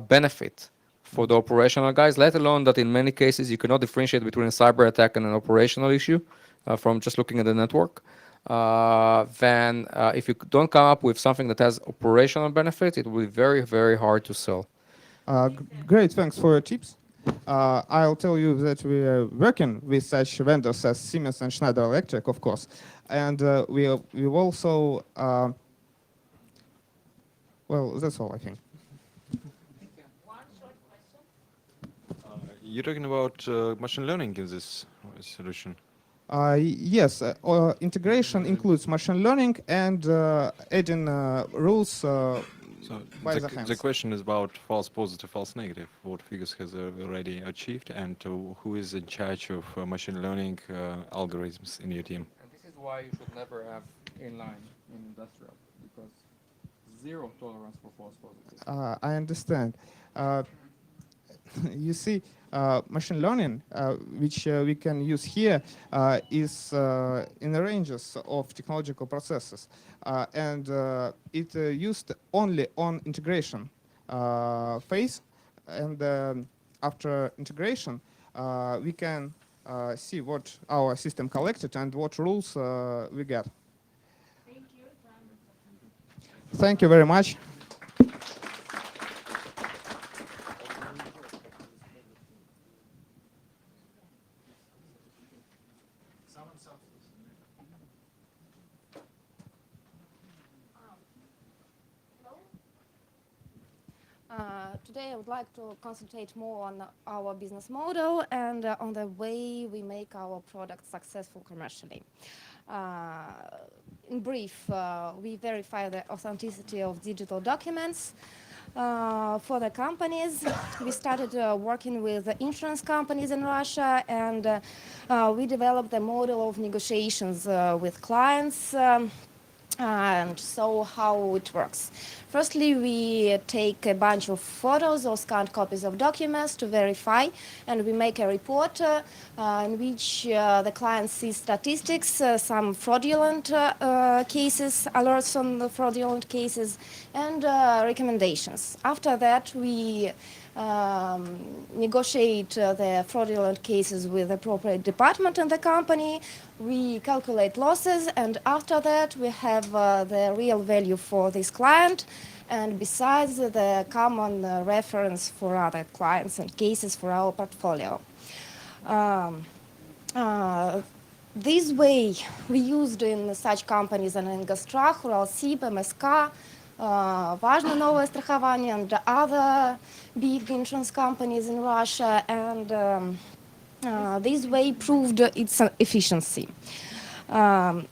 Speaker 5: benefit for the operational guys, let alone that in many cases you cannot differentiate between a cyber attack and an operational issue from just looking at the network, then if you don't come up with something that has operational benefit, it will be very, very hard to sell.
Speaker 11: Great, thanks for your tips. I'll tell you that we are working with such vendors as Siemens and Schneider Electric, of course, and we've also. Well, that's all I think.
Speaker 3: One short question.
Speaker 6: You're talking about machine learning in this solution.
Speaker 11: Yes, integration includes machine learning and adding rules
Speaker 6: So
Speaker 11: by
Speaker 6: the,
Speaker 11: the hands.
Speaker 6: the question is about false positive, false negative. What figures has already achieved, and who is in charge of machine learning algorithms in your team?
Speaker 5: And this is why you should never have inline in industrial, because zero tolerance for false positives.
Speaker 11: I understand. You see, machine learning, which we can use here, is in the ranges of technological processes, and it used only on integration phase, and after integration, we can see what our system collected and what rules we get.
Speaker 3: Thank you.
Speaker 11: Thank you very much.
Speaker 12: Today I would like to concentrate more on our business model and on the way we make our product successful commercially. In brief, we verify the authenticity of digital documents for the companies. We started working with the insurance companies in Russia, and we developed a model of negotiations with clients. And so how it works. Firstly, we take a bunch of photos or scanned copies of documents to verify, and we make a report in which the client sees statistics, some fraudulent cases, alerts on the fraudulent cases, and recommendations. After that, we negotiate the fraudulent cases with the appropriate department in the company. We calculate losses, and after that we have the real value for this client, and besides the common reference for other clients and cases for our portfolio. This way we used in such companies as Ингострах, Уралсиб, МСК, Важно новое страхование, and other big insurance companies in Russia, and this way proved its efficiency. And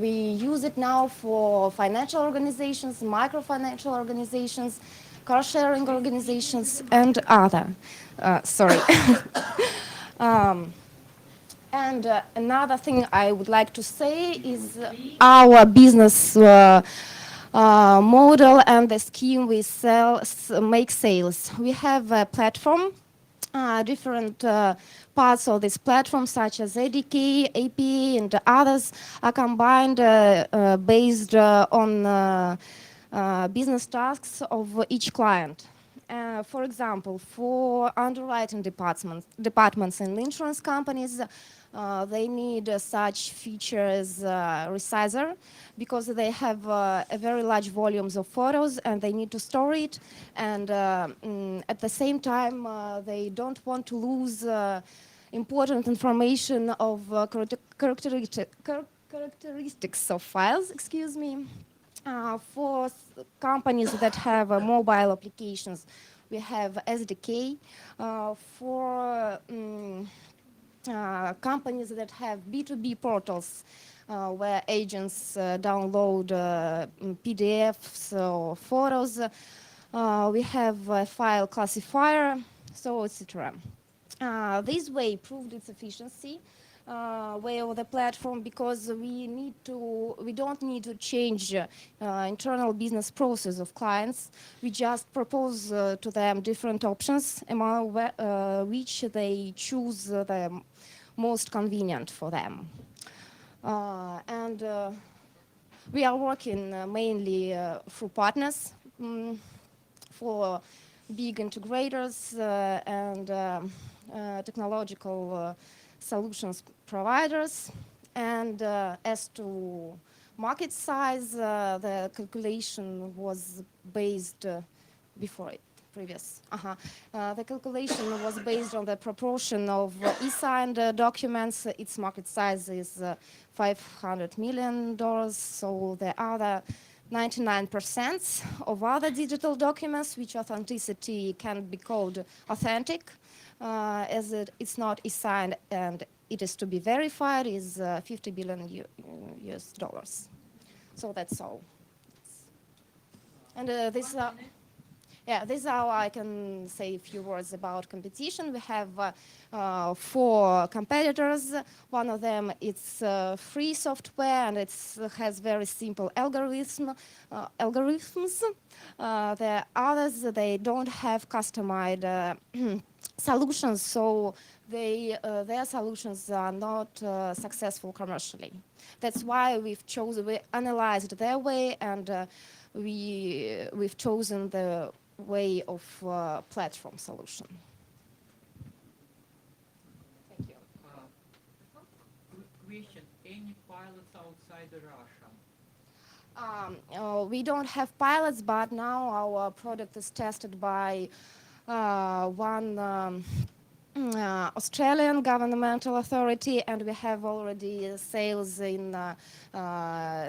Speaker 12: we use it now for financial organizations, micro-financial organizations, car-sharing organizations, and other. Sorry. And another thing I would like to say is our business model and the scheme we make sales. We have a platform. Different parts of this platform, such as ADK, APA, and others, are combined based on business tasks of each client. For example, for underwriting departments in insurance companies, they need such features as resizer, because they have a very large volumes of photos and they need to store it, and at the same time they don't want to lose important information of characteristics of files, excuse me. For companies that have mobile applications, we have SDK. For companies that have B2B portals, where agents download PDFs or photos, we have a file classifier, so etc. This way proved its efficiency. Way of the platform, because we don't need to change internal business process of clients. We just propose to them different options, among which they choose the most convenient for them. And we are working mainly through partners, for big integrators and technological solutions providers. And as to market size, the calculation was based before it. The calculation was based on the proportion of e-signed documents. Its market size is $500 million. So the other 99% of other digital documents, which authenticity can be called authentic, as it's not e-signed and it is to be verified, is $50 billion US dollars. So that's all. And this is how I can say a few words about competition. We have 4 competitors. One of them is free software, and it has very simple algorithms. The others, they don't have customized solutions, so their solutions are not successful commercially. That's why we analyzed their way, and we've chosen the way of platform solution. Thank you.
Speaker 9: Question: any pilots outside Russia?
Speaker 12: We don't have pilots, but now our product is tested by one Australian governmental authority, and we have already sales in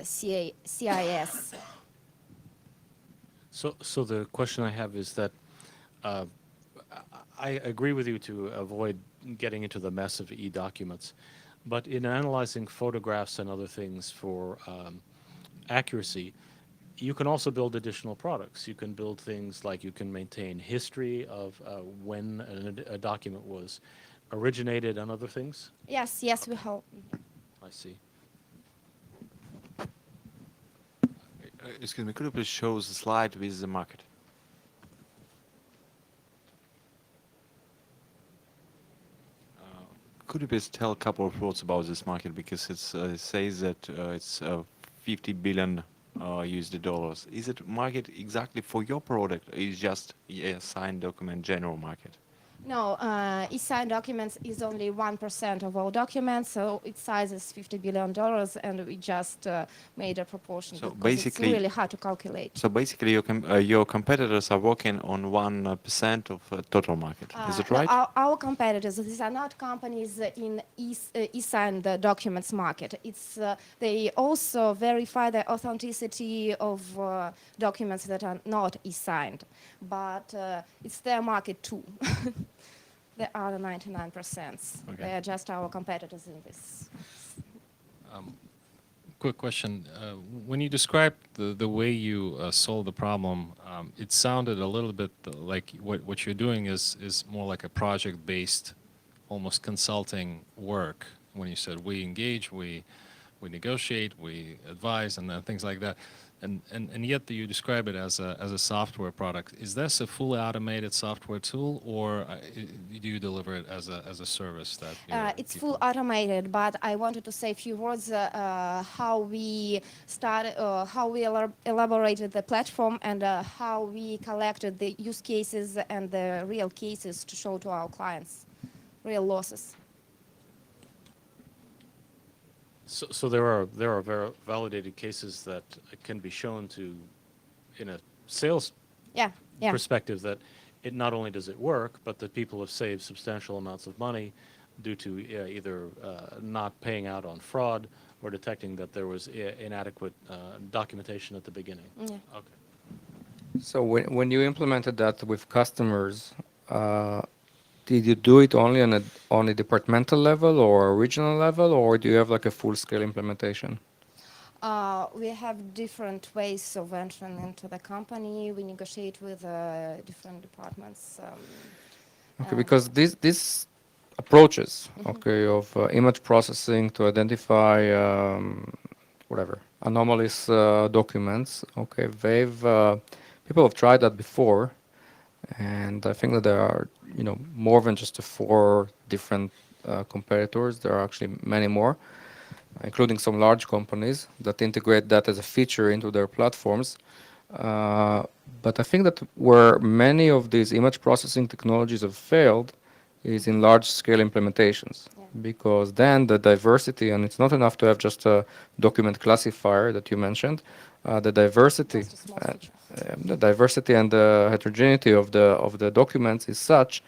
Speaker 12: CIS.
Speaker 4: So the question I have is that I agree with you to avoid getting into the mess of e-documents, but in analyzing photographs and other things for accuracy, you can also build additional products. You can build things like you can maintain history of when a document was originated and other things.
Speaker 12: Yes, we hope.
Speaker 4: I see.
Speaker 6: Excuse me, could you please show the slide with the market? Could you please tell a couple of words about this market, because it says that it's 50 billion USD dollars. Is it market exactly for your product, or is just a signed document general market?
Speaker 12: No, e-signed documents is only 1% of all documents, so its size is $50 billion, and we just made a proportion
Speaker 6: So
Speaker 12: because it's
Speaker 6: basically-
Speaker 12: really hard to calculate.
Speaker 6: So basically, your competitors are working on 1% of total market. Is it
Speaker 12: No,
Speaker 6: right?
Speaker 12: our competitors, these are not companies in e-signed documents market. It's they also verify the authenticity of documents that are not e-signed, but it's their market too. They are the 99%.
Speaker 6: Okay.
Speaker 12: They are just our competitors in this.
Speaker 8: Quick question. When you described the way you solve the problem, it sounded a little bit like what you're doing is more like a project-based, almost consulting work. When you said we engage, we negotiate, we advise, and then things like that. And yet you describe it as a software product. Is this a fully automated software tool, or do you deliver it as a service that
Speaker 12: It's full automated, but I wanted to say a few words how we started, how we elaborated the platform, and how we collected the use cases and the real cases to show to our clients, real losses.
Speaker 4: So there are validated cases that can be shown to, in a sales
Speaker 12: Yeah, yeah.
Speaker 4: perspective, that it not only does it work, but that people have saved substantial amounts of money due to either not paying out on fraud or detecting that there was inadequate documentation at the beginning.
Speaker 12: Yeah.
Speaker 4: Okay.
Speaker 5: So when you implemented that with customers, did you do it only on a departmental level or regional level, or do you have like a full-scale implementation?
Speaker 12: We have different ways of entering into the company. We negotiate with different departments.
Speaker 5: Okay, because these approaches, okay, of image processing to identify whatever anomalous documents, okay, people have tried that before, and I think that there are more than just the 4 different competitors. There are actually many more, including some large companies that integrate that as a feature into their platforms. But I think that where many of these image processing technologies have failed is in large-scale implementations.
Speaker 12: Yeah.
Speaker 5: Because then the diversity, and it's not enough to have just a document classifier that you mentioned, the diversity,
Speaker 12: Just a small feature.
Speaker 5: the diversity and the heterogeneity of the documents is such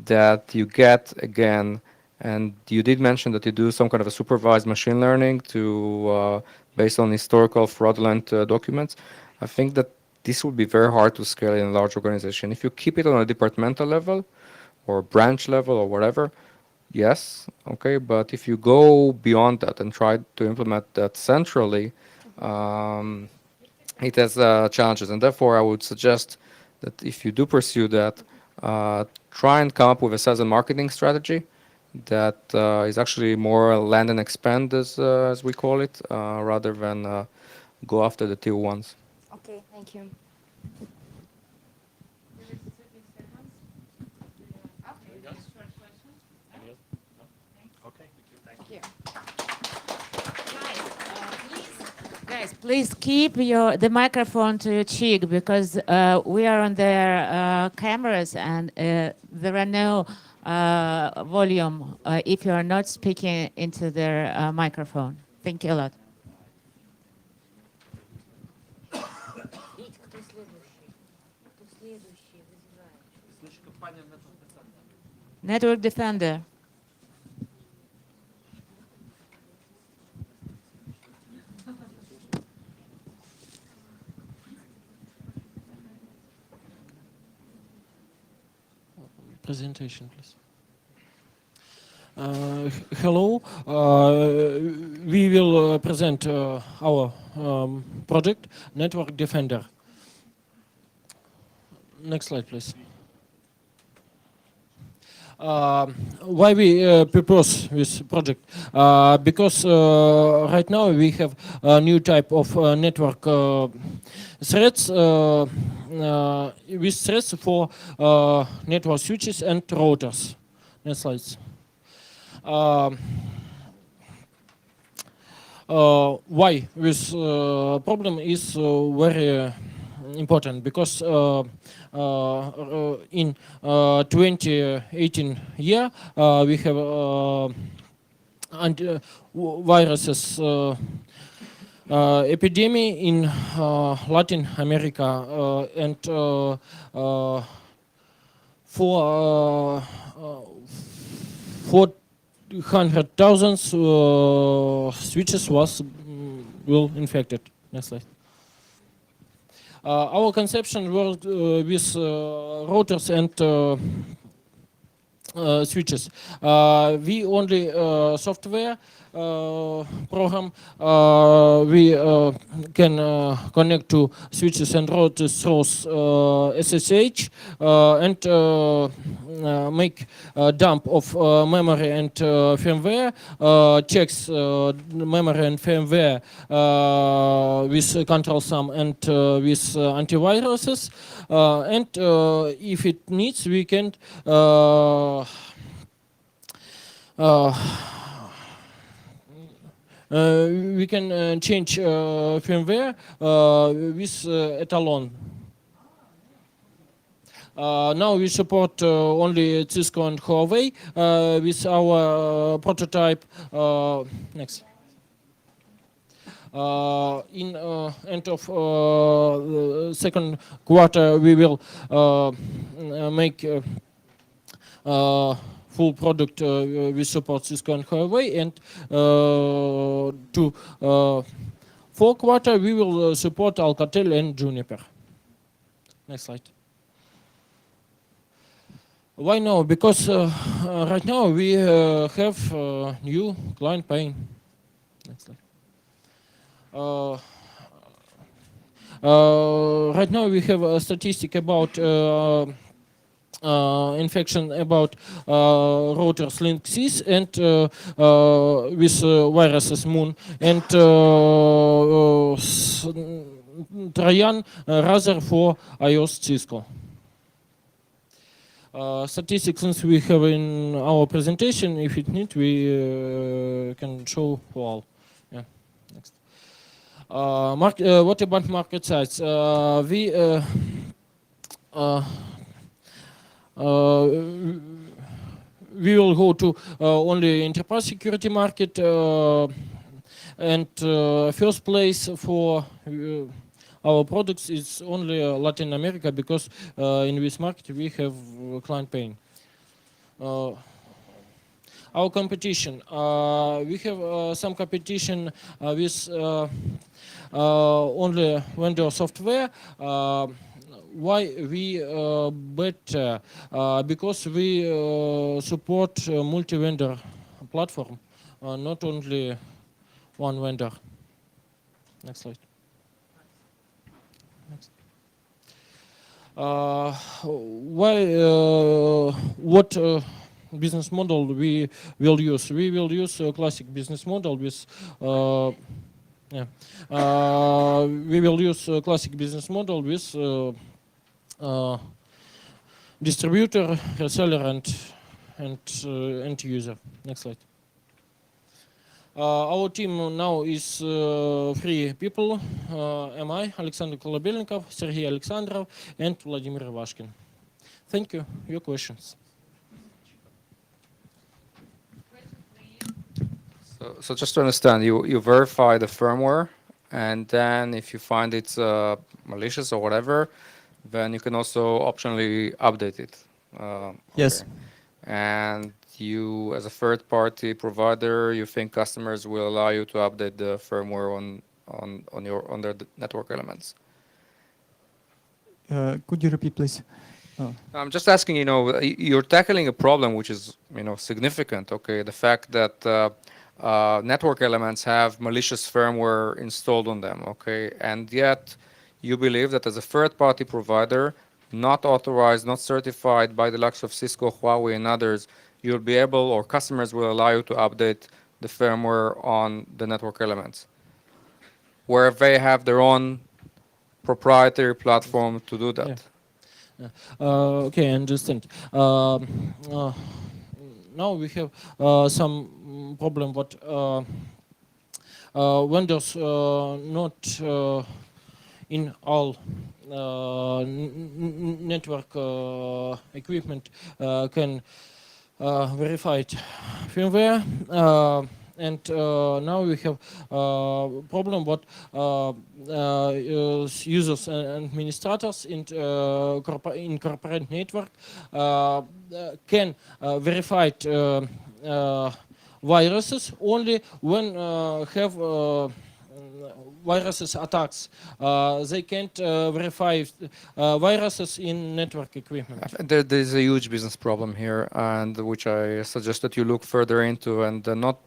Speaker 5: that you get again, and you did mention that you do some kind of a supervised machine learning to based on historical fraudulent documents. I think that this would be very hard to scale in a large organization. If you keep it on a departmental level or branch level or whatever, yes, okay, but if you go beyond that and try to implement that centrally, it has challenges, and therefore I would suggest that if you do pursue that, try and come up with a sales and marketing strategy that is actually more land and expand, as we call it, rather than go after the tier ones.
Speaker 12: Okay, thank you.
Speaker 4: Okay.
Speaker 12: Thank you.
Speaker 3: Guys, please keep the microphone to your cheek, because we are on their cameras, and there are no volume if you are not speaking into their microphone. Thank you a lot. Network Defender.
Speaker 13: Presentation, please. Hello. We will present our project, Network Defender. Next slide, please. Why we propose this project? Because right now we have a new type of network threats with threats for network switches and routers. Next slides. Why this problem is very important? Because in 2018 year we have viruses epidemic in Latin America and for 400,000 switches was will infected. Next slide. Our conception worked with routers and switches. We only software program. We can connect to switches and routers through SSH and make a dump of memory and firmware, checks memory and firmware with control sum and with antiviruses, and if it needs, we can change firmware with etalon. Now we support only Cisco and Huawei with our prototype. Next. In end of the second quarter, we will make full product with support Cisco and Huawei, and to fourth quarter we will support Alcatel and Juniper. Next slide. Why now? Because right now we have new client pane. Next slide. Right now we have a statistic about infection about routers Linksys and with viruses Moon and Trojan rather for iOS Cisco. Statistics since we have in our presentation, if it needs, we can show all. Yeah. Next. What about market size? We will go to only enterprise security market, and first place for our products is only Latin America, because in this market we have client pane. Our competition, we have some competition with only vendor software. Why we better? Because we support multi-vendor platform, not only one vendor. Next slide. Next. What business model we will use? We will use a classic business model with we will use a classic business model with distributor, reseller, and end user. Next slide. Our team now is 3 people. Am I, Alexander Kolobelnikov, Sergey Alexandrov, and Vladimir Ivashkin. Thank you. Your questions?
Speaker 5: So just to understand, you verify the firmware, and then if you find it's malicious or whatever, then you can also optionally update it.
Speaker 10: Yes.
Speaker 5: Okay. And you, as a third-party provider, you think customers will allow you to update the firmware on their network elements?
Speaker 10: Could you repeat, please?
Speaker 5: I'm just asking, you're tackling a problem which is, significant. Okay, the fact that network elements have malicious firmware installed on them. Okay, and yet you believe that as a third-party provider, not authorized, not certified by the likes of Cisco, Huawei, and others, you'll be able, or customers will allow you to update the firmware on the network elements, where they have their own proprietary platform to do that.
Speaker 13: Yeah. Okay, understand. Now we have some problem, but vendors not in all network equipment can verified firmware. And now we have problem what users and administrators in corporate network can verify viruses only when have viruses attacks. They can't verify viruses in network equipment.
Speaker 5: There's a huge business problem here, and which I suggest that you look further into. And not,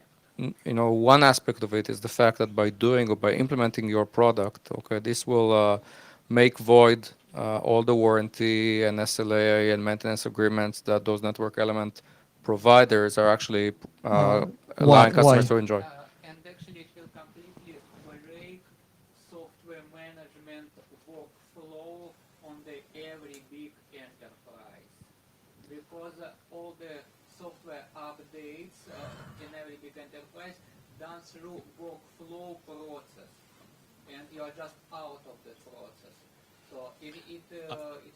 Speaker 5: one aspect of it is the fact that by doing or by implementing your product, okay, this will make void all the warranty and SLA and maintenance agreements that those network element providers are actually allowing customers to enjoy.
Speaker 9: And actually it will completely break software management workflow on the every big enterprise. Because all the software updates in every big enterprise done through workflow process. And you are just out of the process. So it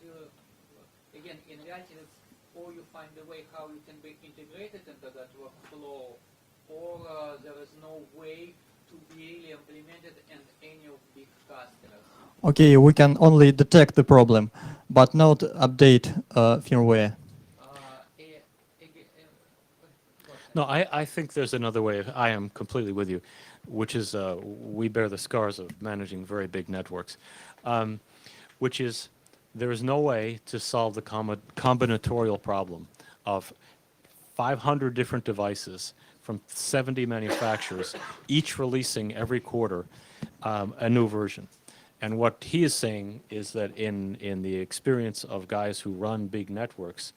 Speaker 9: will, again, in reality, it's, or you find a way how you can be integrated into that workflow, or there is no way to be really implemented in any of big customers.
Speaker 14: Okay, we can only detect the problem, but not update firmware.
Speaker 4: No, I think there's another way. I am completely with you, which is we bear the scars of managing very big networks, which is there is no way to solve the combinatorial problem of 500 different devices from 70 manufacturers, each releasing every quarter a new version. And what he is saying is that in the experience of guys who run big networks,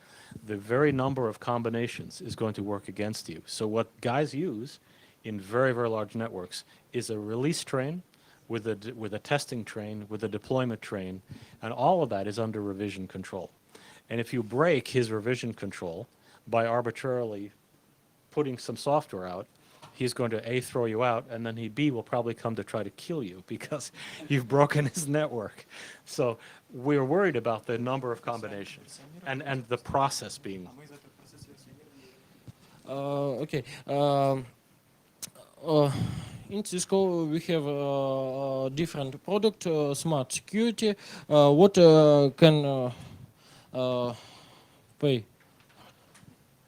Speaker 4: the very number of combinations is going to work against you. So what guys use in very, very large networks is a release train with a testing train, with a deployment train, and all of that is under revision control. And if you break his revision control by arbitrarily putting some software out, he's going to A, throw you out, and then B, will probably come to try to kill you because you've broken his network. So we're worried about the number of combinations and the process being.
Speaker 13: Okay. In Cisco, we have different product, smart security. What can pay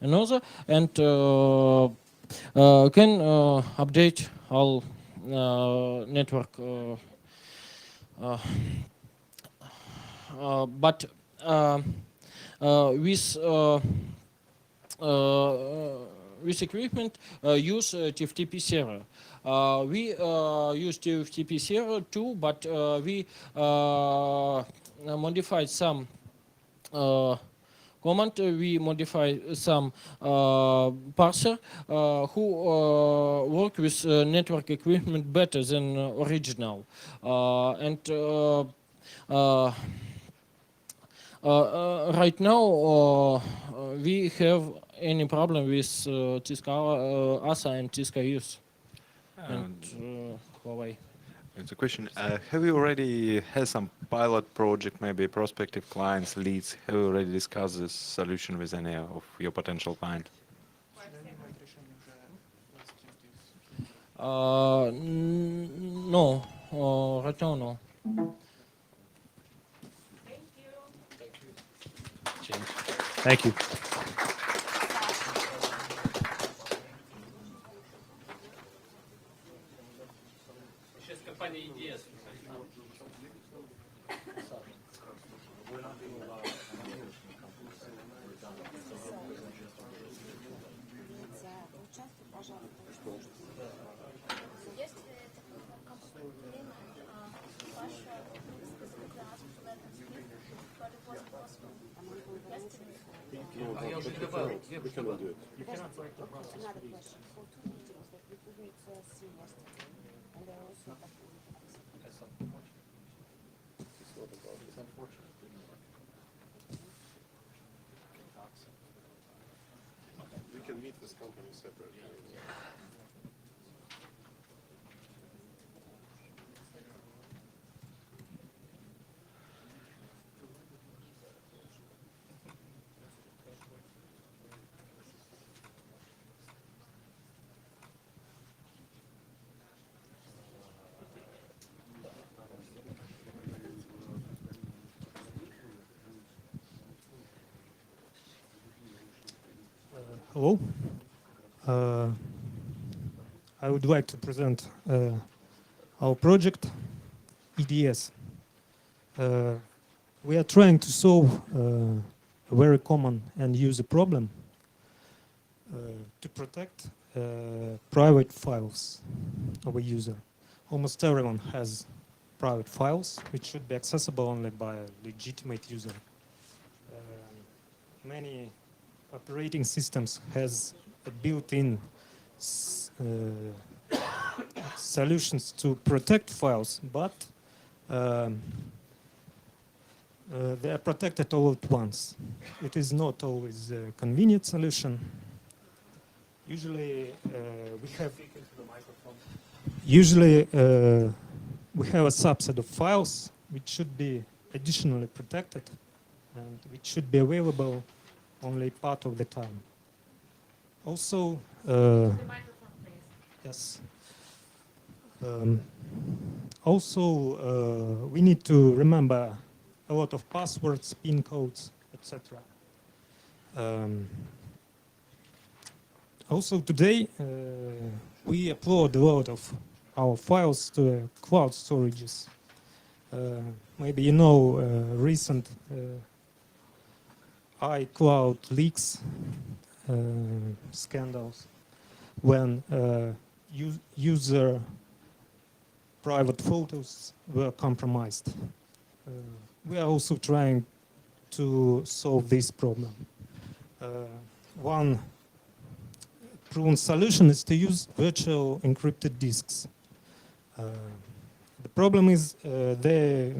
Speaker 13: another and can update all network. But with equipment use TFTP server. We use TFTP server too, but we modified some command. We modify some parser who work with network equipment better than original. And right now we have any problem with Cisco ASA and Cisco use and Huawei.
Speaker 6: It's a question. Have you already had some pilot project, maybe prospective clients, leads? Have you already discussed this solution with any of your potential clients?
Speaker 13: No, right now no.
Speaker 4: Thank you. We cannot do it.
Speaker 1: You cannot break the process
Speaker 12: Another
Speaker 1: release.
Speaker 12: question. For two meetings that we couldn't see yesterday, and there was not a full participation.
Speaker 4: It's unfortunate. It's not about, it's unfortunate. It didn't work. We can meet this company separately.
Speaker 15: Hello. I would like to present our project, EDS. We are trying to solve a very common end user problem to protect private files of a user. Almost everyone has private files, which should be accessible only by a legitimate user. Many operating systems has a built-in solutions to protect files, but they are protected all at once. It is not always a convenient solution. Usually we have a subset of files which should be additionally protected and which should be available only part of the time. Also, yes. Also, we need to remember a lot of passwords, PIN codes, etc. Also, today we upload a lot of our files to cloud storages. Maybe you know recent iCloud leaks, scandals, when user private photos were compromised. We are also trying to solve this problem. One proven solution is to use virtual encrypted disks. The problem is there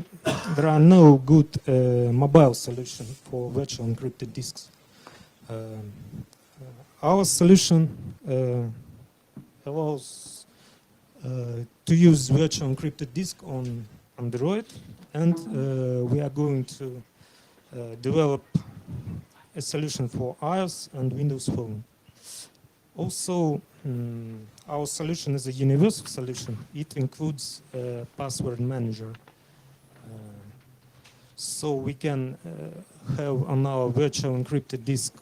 Speaker 15: are no good mobile solution for virtual encrypted disks. Our solution allows to use virtual encrypted disk on Android, and we are going to develop a solution for iOS and Windows Phone. Also, our solution is a universal solution. It includes a password manager. So we can have on our virtual encrypted disk,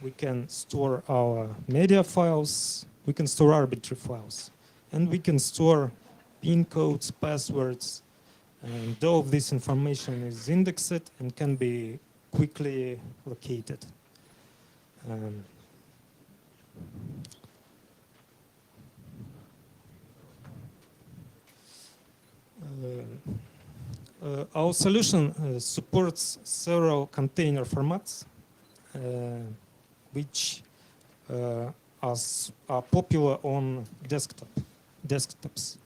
Speaker 15: we can store our media files, we can store arbitrary files, and we can store PIN codes, passwords, and all of this information is indexed and can be quickly located. Our solution supports several container formats, which are popular on desktops.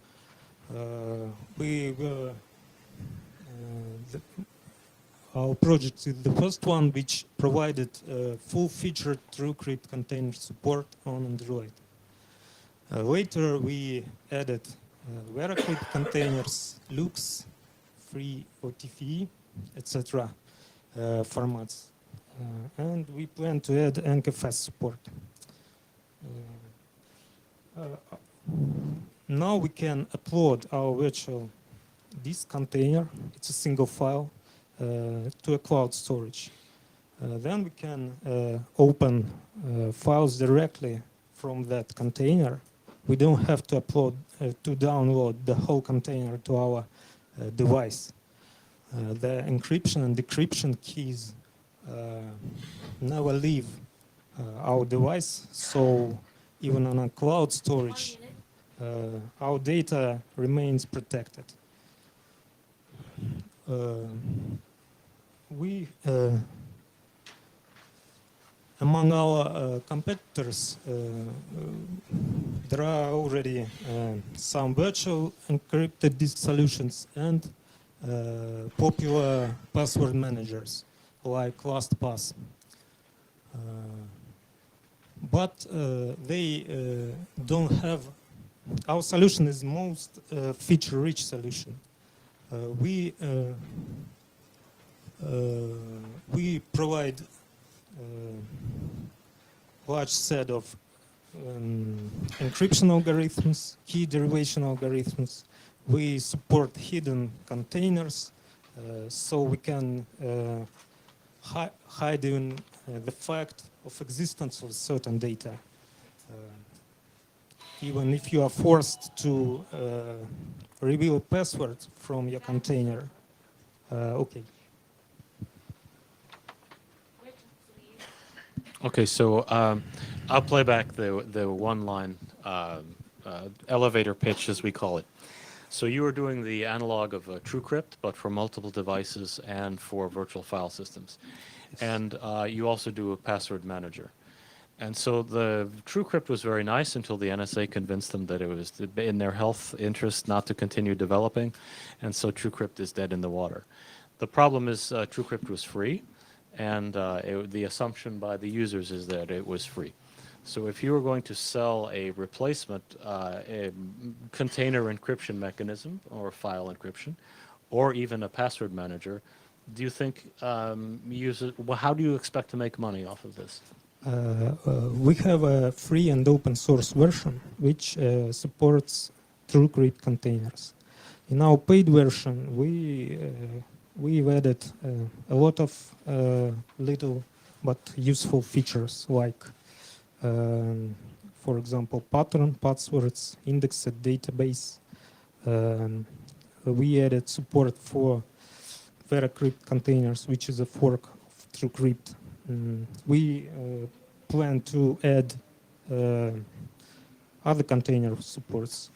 Speaker 15: Our project is the first one which provided full-featured TrueCrypt container support on Android. Later, we added VeraCrypt containers, Lux, free OTFE, etc. Formats. And we plan to add NKFS support. Now we can upload our virtual disk container, it's a single file, to a cloud storage. Then we can open files directly from that container. We don't have to download the whole container to our device. The encryption and decryption keys never leave our device, so even on a cloud storage, our data remains protected. among our competitors, there are already some virtual encrypted disk solutions and popular password managers like LastPass. But they don't have, our solution is most feature-rich solution. We provide large set of encryption algorithms, key derivation algorithms. We support hidden containers, so we can hide even the fact of existence of certain data. Even if you are forced to reveal a password from your container. Okay.
Speaker 4: Okay, so I'll play back the one-line elevator pitch, as we call it. So you were doing the analog of TrueCrypt, but for multiple devices and for virtual file systems. And you also do a password manager. And so the TrueCrypt was very nice until the NSA convinced them that it was in their health interest not to continue developing. And so TrueCrypt is dead in the water. The problem is TrueCrypt was free. And the assumption by the users is that it was free. So if you were going to sell a replacement a container encryption mechanism or file encryption, or even a password manager, do you think how do you expect to make money off of this?
Speaker 15: We have a free and open source version which supports TrueCrypt containers. In our paid version, we've added a lot of little but useful features like, for example, pattern passwords, indexed database. We added support for VeraCrypt containers, which is a fork of TrueCrypt. We plan to add other container supports.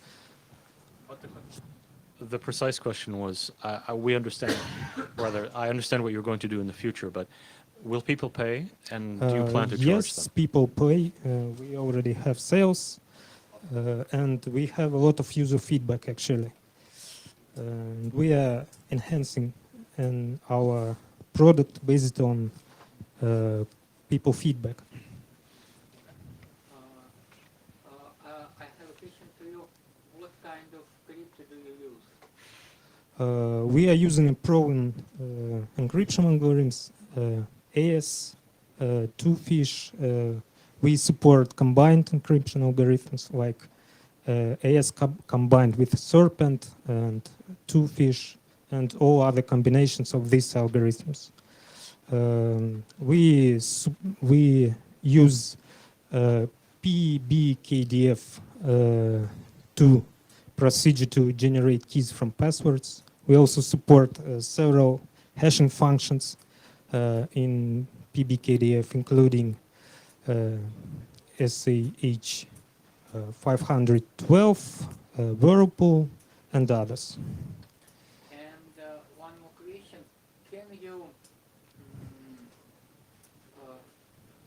Speaker 4: The precise question was, we understand, rather, I understand what you're going to do in the future, but will people pay, and do you plan to charge
Speaker 15: yes,
Speaker 4: them?
Speaker 15: people pay. We already have sales, and we have a lot of user feedback, actually. We are enhancing our product based on people feedback.
Speaker 9: I have a question to you. What kind of crypto do you use?
Speaker 15: We are using proven encryption algorithms, AES, two-fish. We support combined encryption algorithms like AES combined with Serpent and two-fish and all other combinations of these algorithms. We use PBKDF to procedure to generate keys from passwords. We also support several hashing functions in PBKDF, including SAH 512, Whirlpool, and others.
Speaker 9: And one more question. Can you,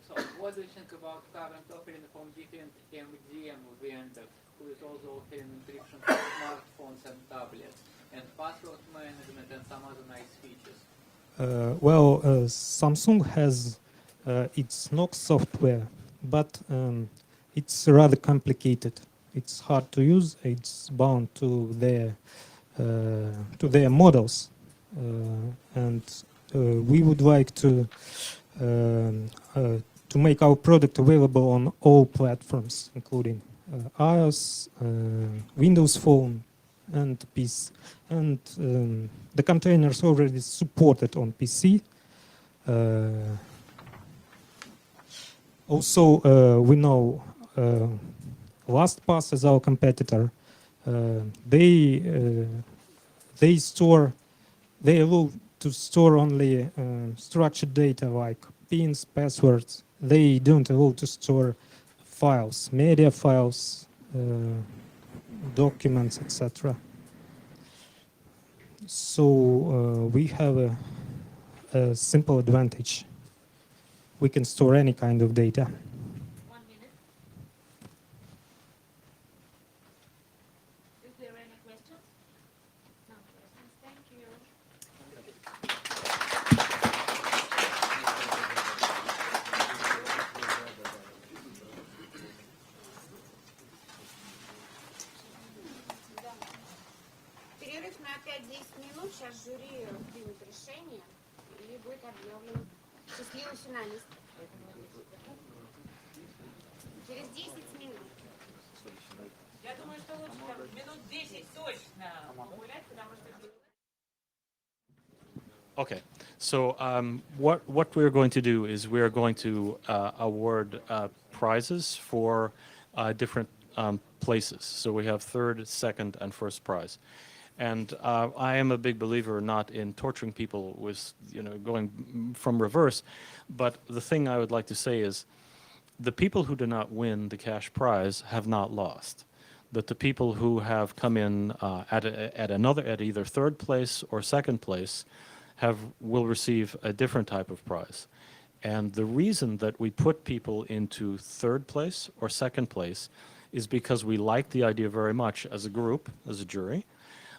Speaker 9: so what do you think about current offering from different MDM vendors who is also offering encryption for smartphones and tablets, and password management and some other nice features?
Speaker 15: Samsung has its NOx software, but it's rather complicated. It's hard to use. It's bound to their models, and we would like to make our product available on all platforms, including iOS, Windows Phone, and PC. And the containers already supported on PC. Also, we know LastPass is our competitor. They allow to store only structured data like pins, passwords. They don't allow to store files, media files, documents, etc. So we have a simple advantage. we can store any kind of data.
Speaker 3: 1 minute. Is there any questions? No questions. Thank you.
Speaker 16: Перерыв на опять 10 минут. Сейчас жюри примет решение и будет объявлен счастливый финалист. Через 10 минут.
Speaker 3: Я думаю, что лучше там минут 10 точно погулять, потому что...
Speaker 4: Okay, so what we're going to do is we're going to award prizes for different places. So we have third, second, and first prize. And I am a big believer not in torturing people with, going from reverse. But the thing I would like to say is the people who do not win the cash prize have not lost. That the people who have come in at either third place or second place will receive a different type of prize. And the reason that we put people into third place or second place is because we like the idea very much as a group, as a jury,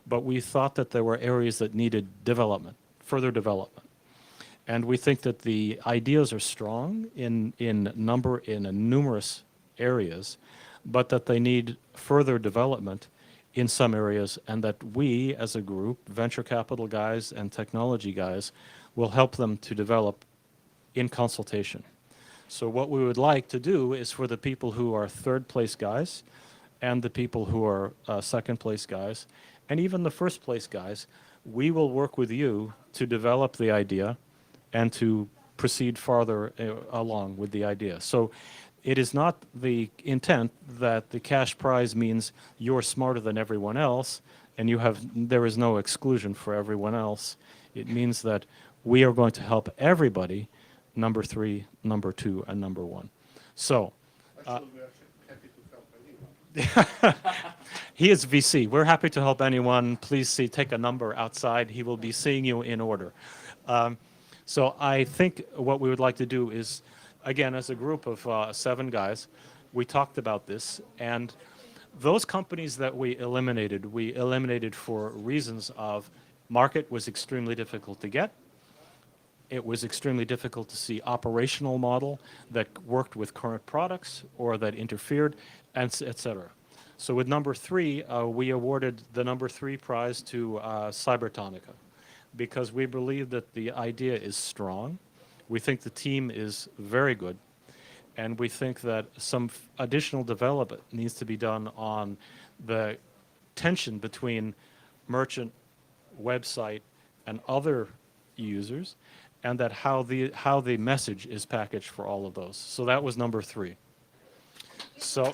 Speaker 4: but we thought that there were areas that needed development, further development. And we think that the ideas are strong in numerous areas, but that they need further development in some areas, and that we as a group, venture capital guys and technology guys, will help them to develop in consultation. So what we would like to do is for the people who are third place guys and the people who are second place guys and even the first place guys, we will work with you to develop the idea and to proceed farther along with the idea. So it is not the intent that the cash prize means you're smarter than everyone else and there is no exclusion for everyone else. It means that we are going to help everybody, number 3, number 2, and number 1. So
Speaker 17: Actually, we're happy to help anyone.
Speaker 4: he is VC. We're happy to help anyone. Please take a number outside. He will be seeing you in order. So I think what we would like to do is, again, as a group of 7 guys, we talked about this, and those companies that we eliminated for reasons of market was extremely difficult to get. It was extremely difficult to see operational model that worked with current products or that interfered, and et cetera. So with number 3, we awarded the number 3 prize to Cybertonica because we believe that the idea is strong. We think the team is very good, and we think that some additional development needs to be done on the tension between merchant, website, and other users, and that how the message is packaged for all of those. So that was number 3. So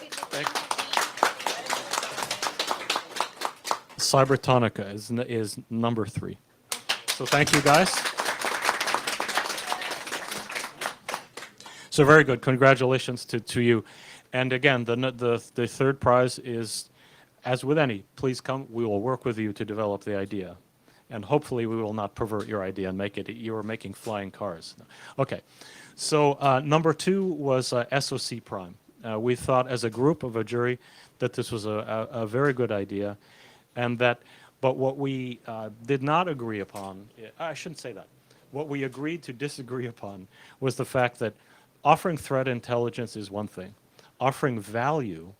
Speaker 4: Cybertonica is number 3. So thank you, guys. So very good. Congratulations to you. And again, the third prize is, as with any, please come. We will work with you to develop the idea. And hopefully we will not pervert your idea and make it you are making flying cars. Okay. So number 2 was SOC Prime. We thought as a group of a jury that this was a very good idea, and but what we did not agree upon, I shouldn't say that. What we agreed to disagree upon was the fact that offering threat intelligence is one thing. Offering value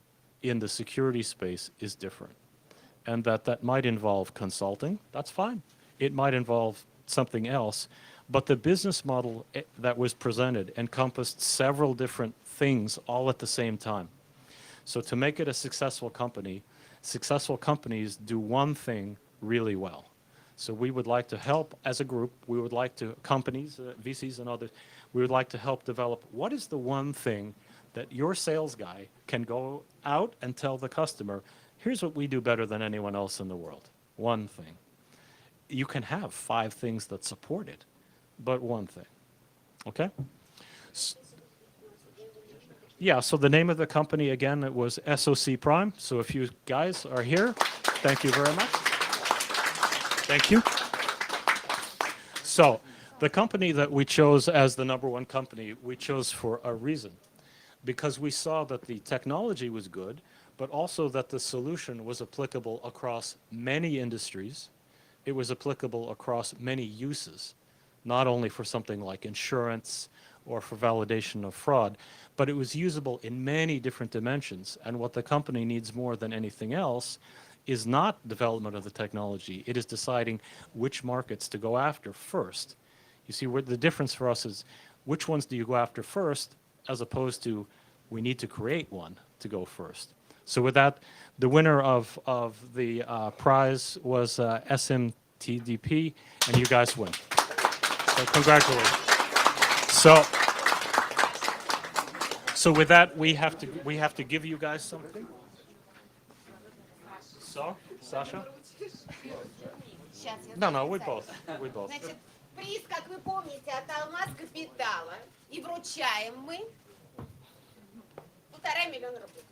Speaker 4: in the security space is different. And that might involve consulting. That's fine. It might involve something else. But the business model that was presented encompassed several different things all at the same time. So to make it a successful companies do one thing really well. So we would like to help as a group, we would like to, companies, VCs and others, we would like to help develop what is the one thing that your sales guy can go out and tell the customer, here's what we do better than anyone else in the world. One thing. You can have 5 things that support it, but one thing. Okay? Yeah, so the name of the company, again, it was SOC Prime. So if you guys are here, thank you very much. Thank you. So The company that we chose as the #1 company, we chose for a reason. Because we saw that the technology was good, but also that the solution was applicable across many industries. It was applicable across many uses, not only for something like insurance or for validation of fraud, but it was usable in many different dimensions. And what the company needs more than anything else is not development of the technology. It is deciding which markets to go after first. You see, where the difference for us is which ones do you go after first, as opposed to we need to create one to go first. So with that, the winner of the prize was SMTDP, and you guys win. So congratulations. So with that, we have to give you guys something. So, Sasha? No, we both.
Speaker 16: Значит, приз, как вы помните, от Almaz Capital, и вручаем мы 1,5 миллиона рублей.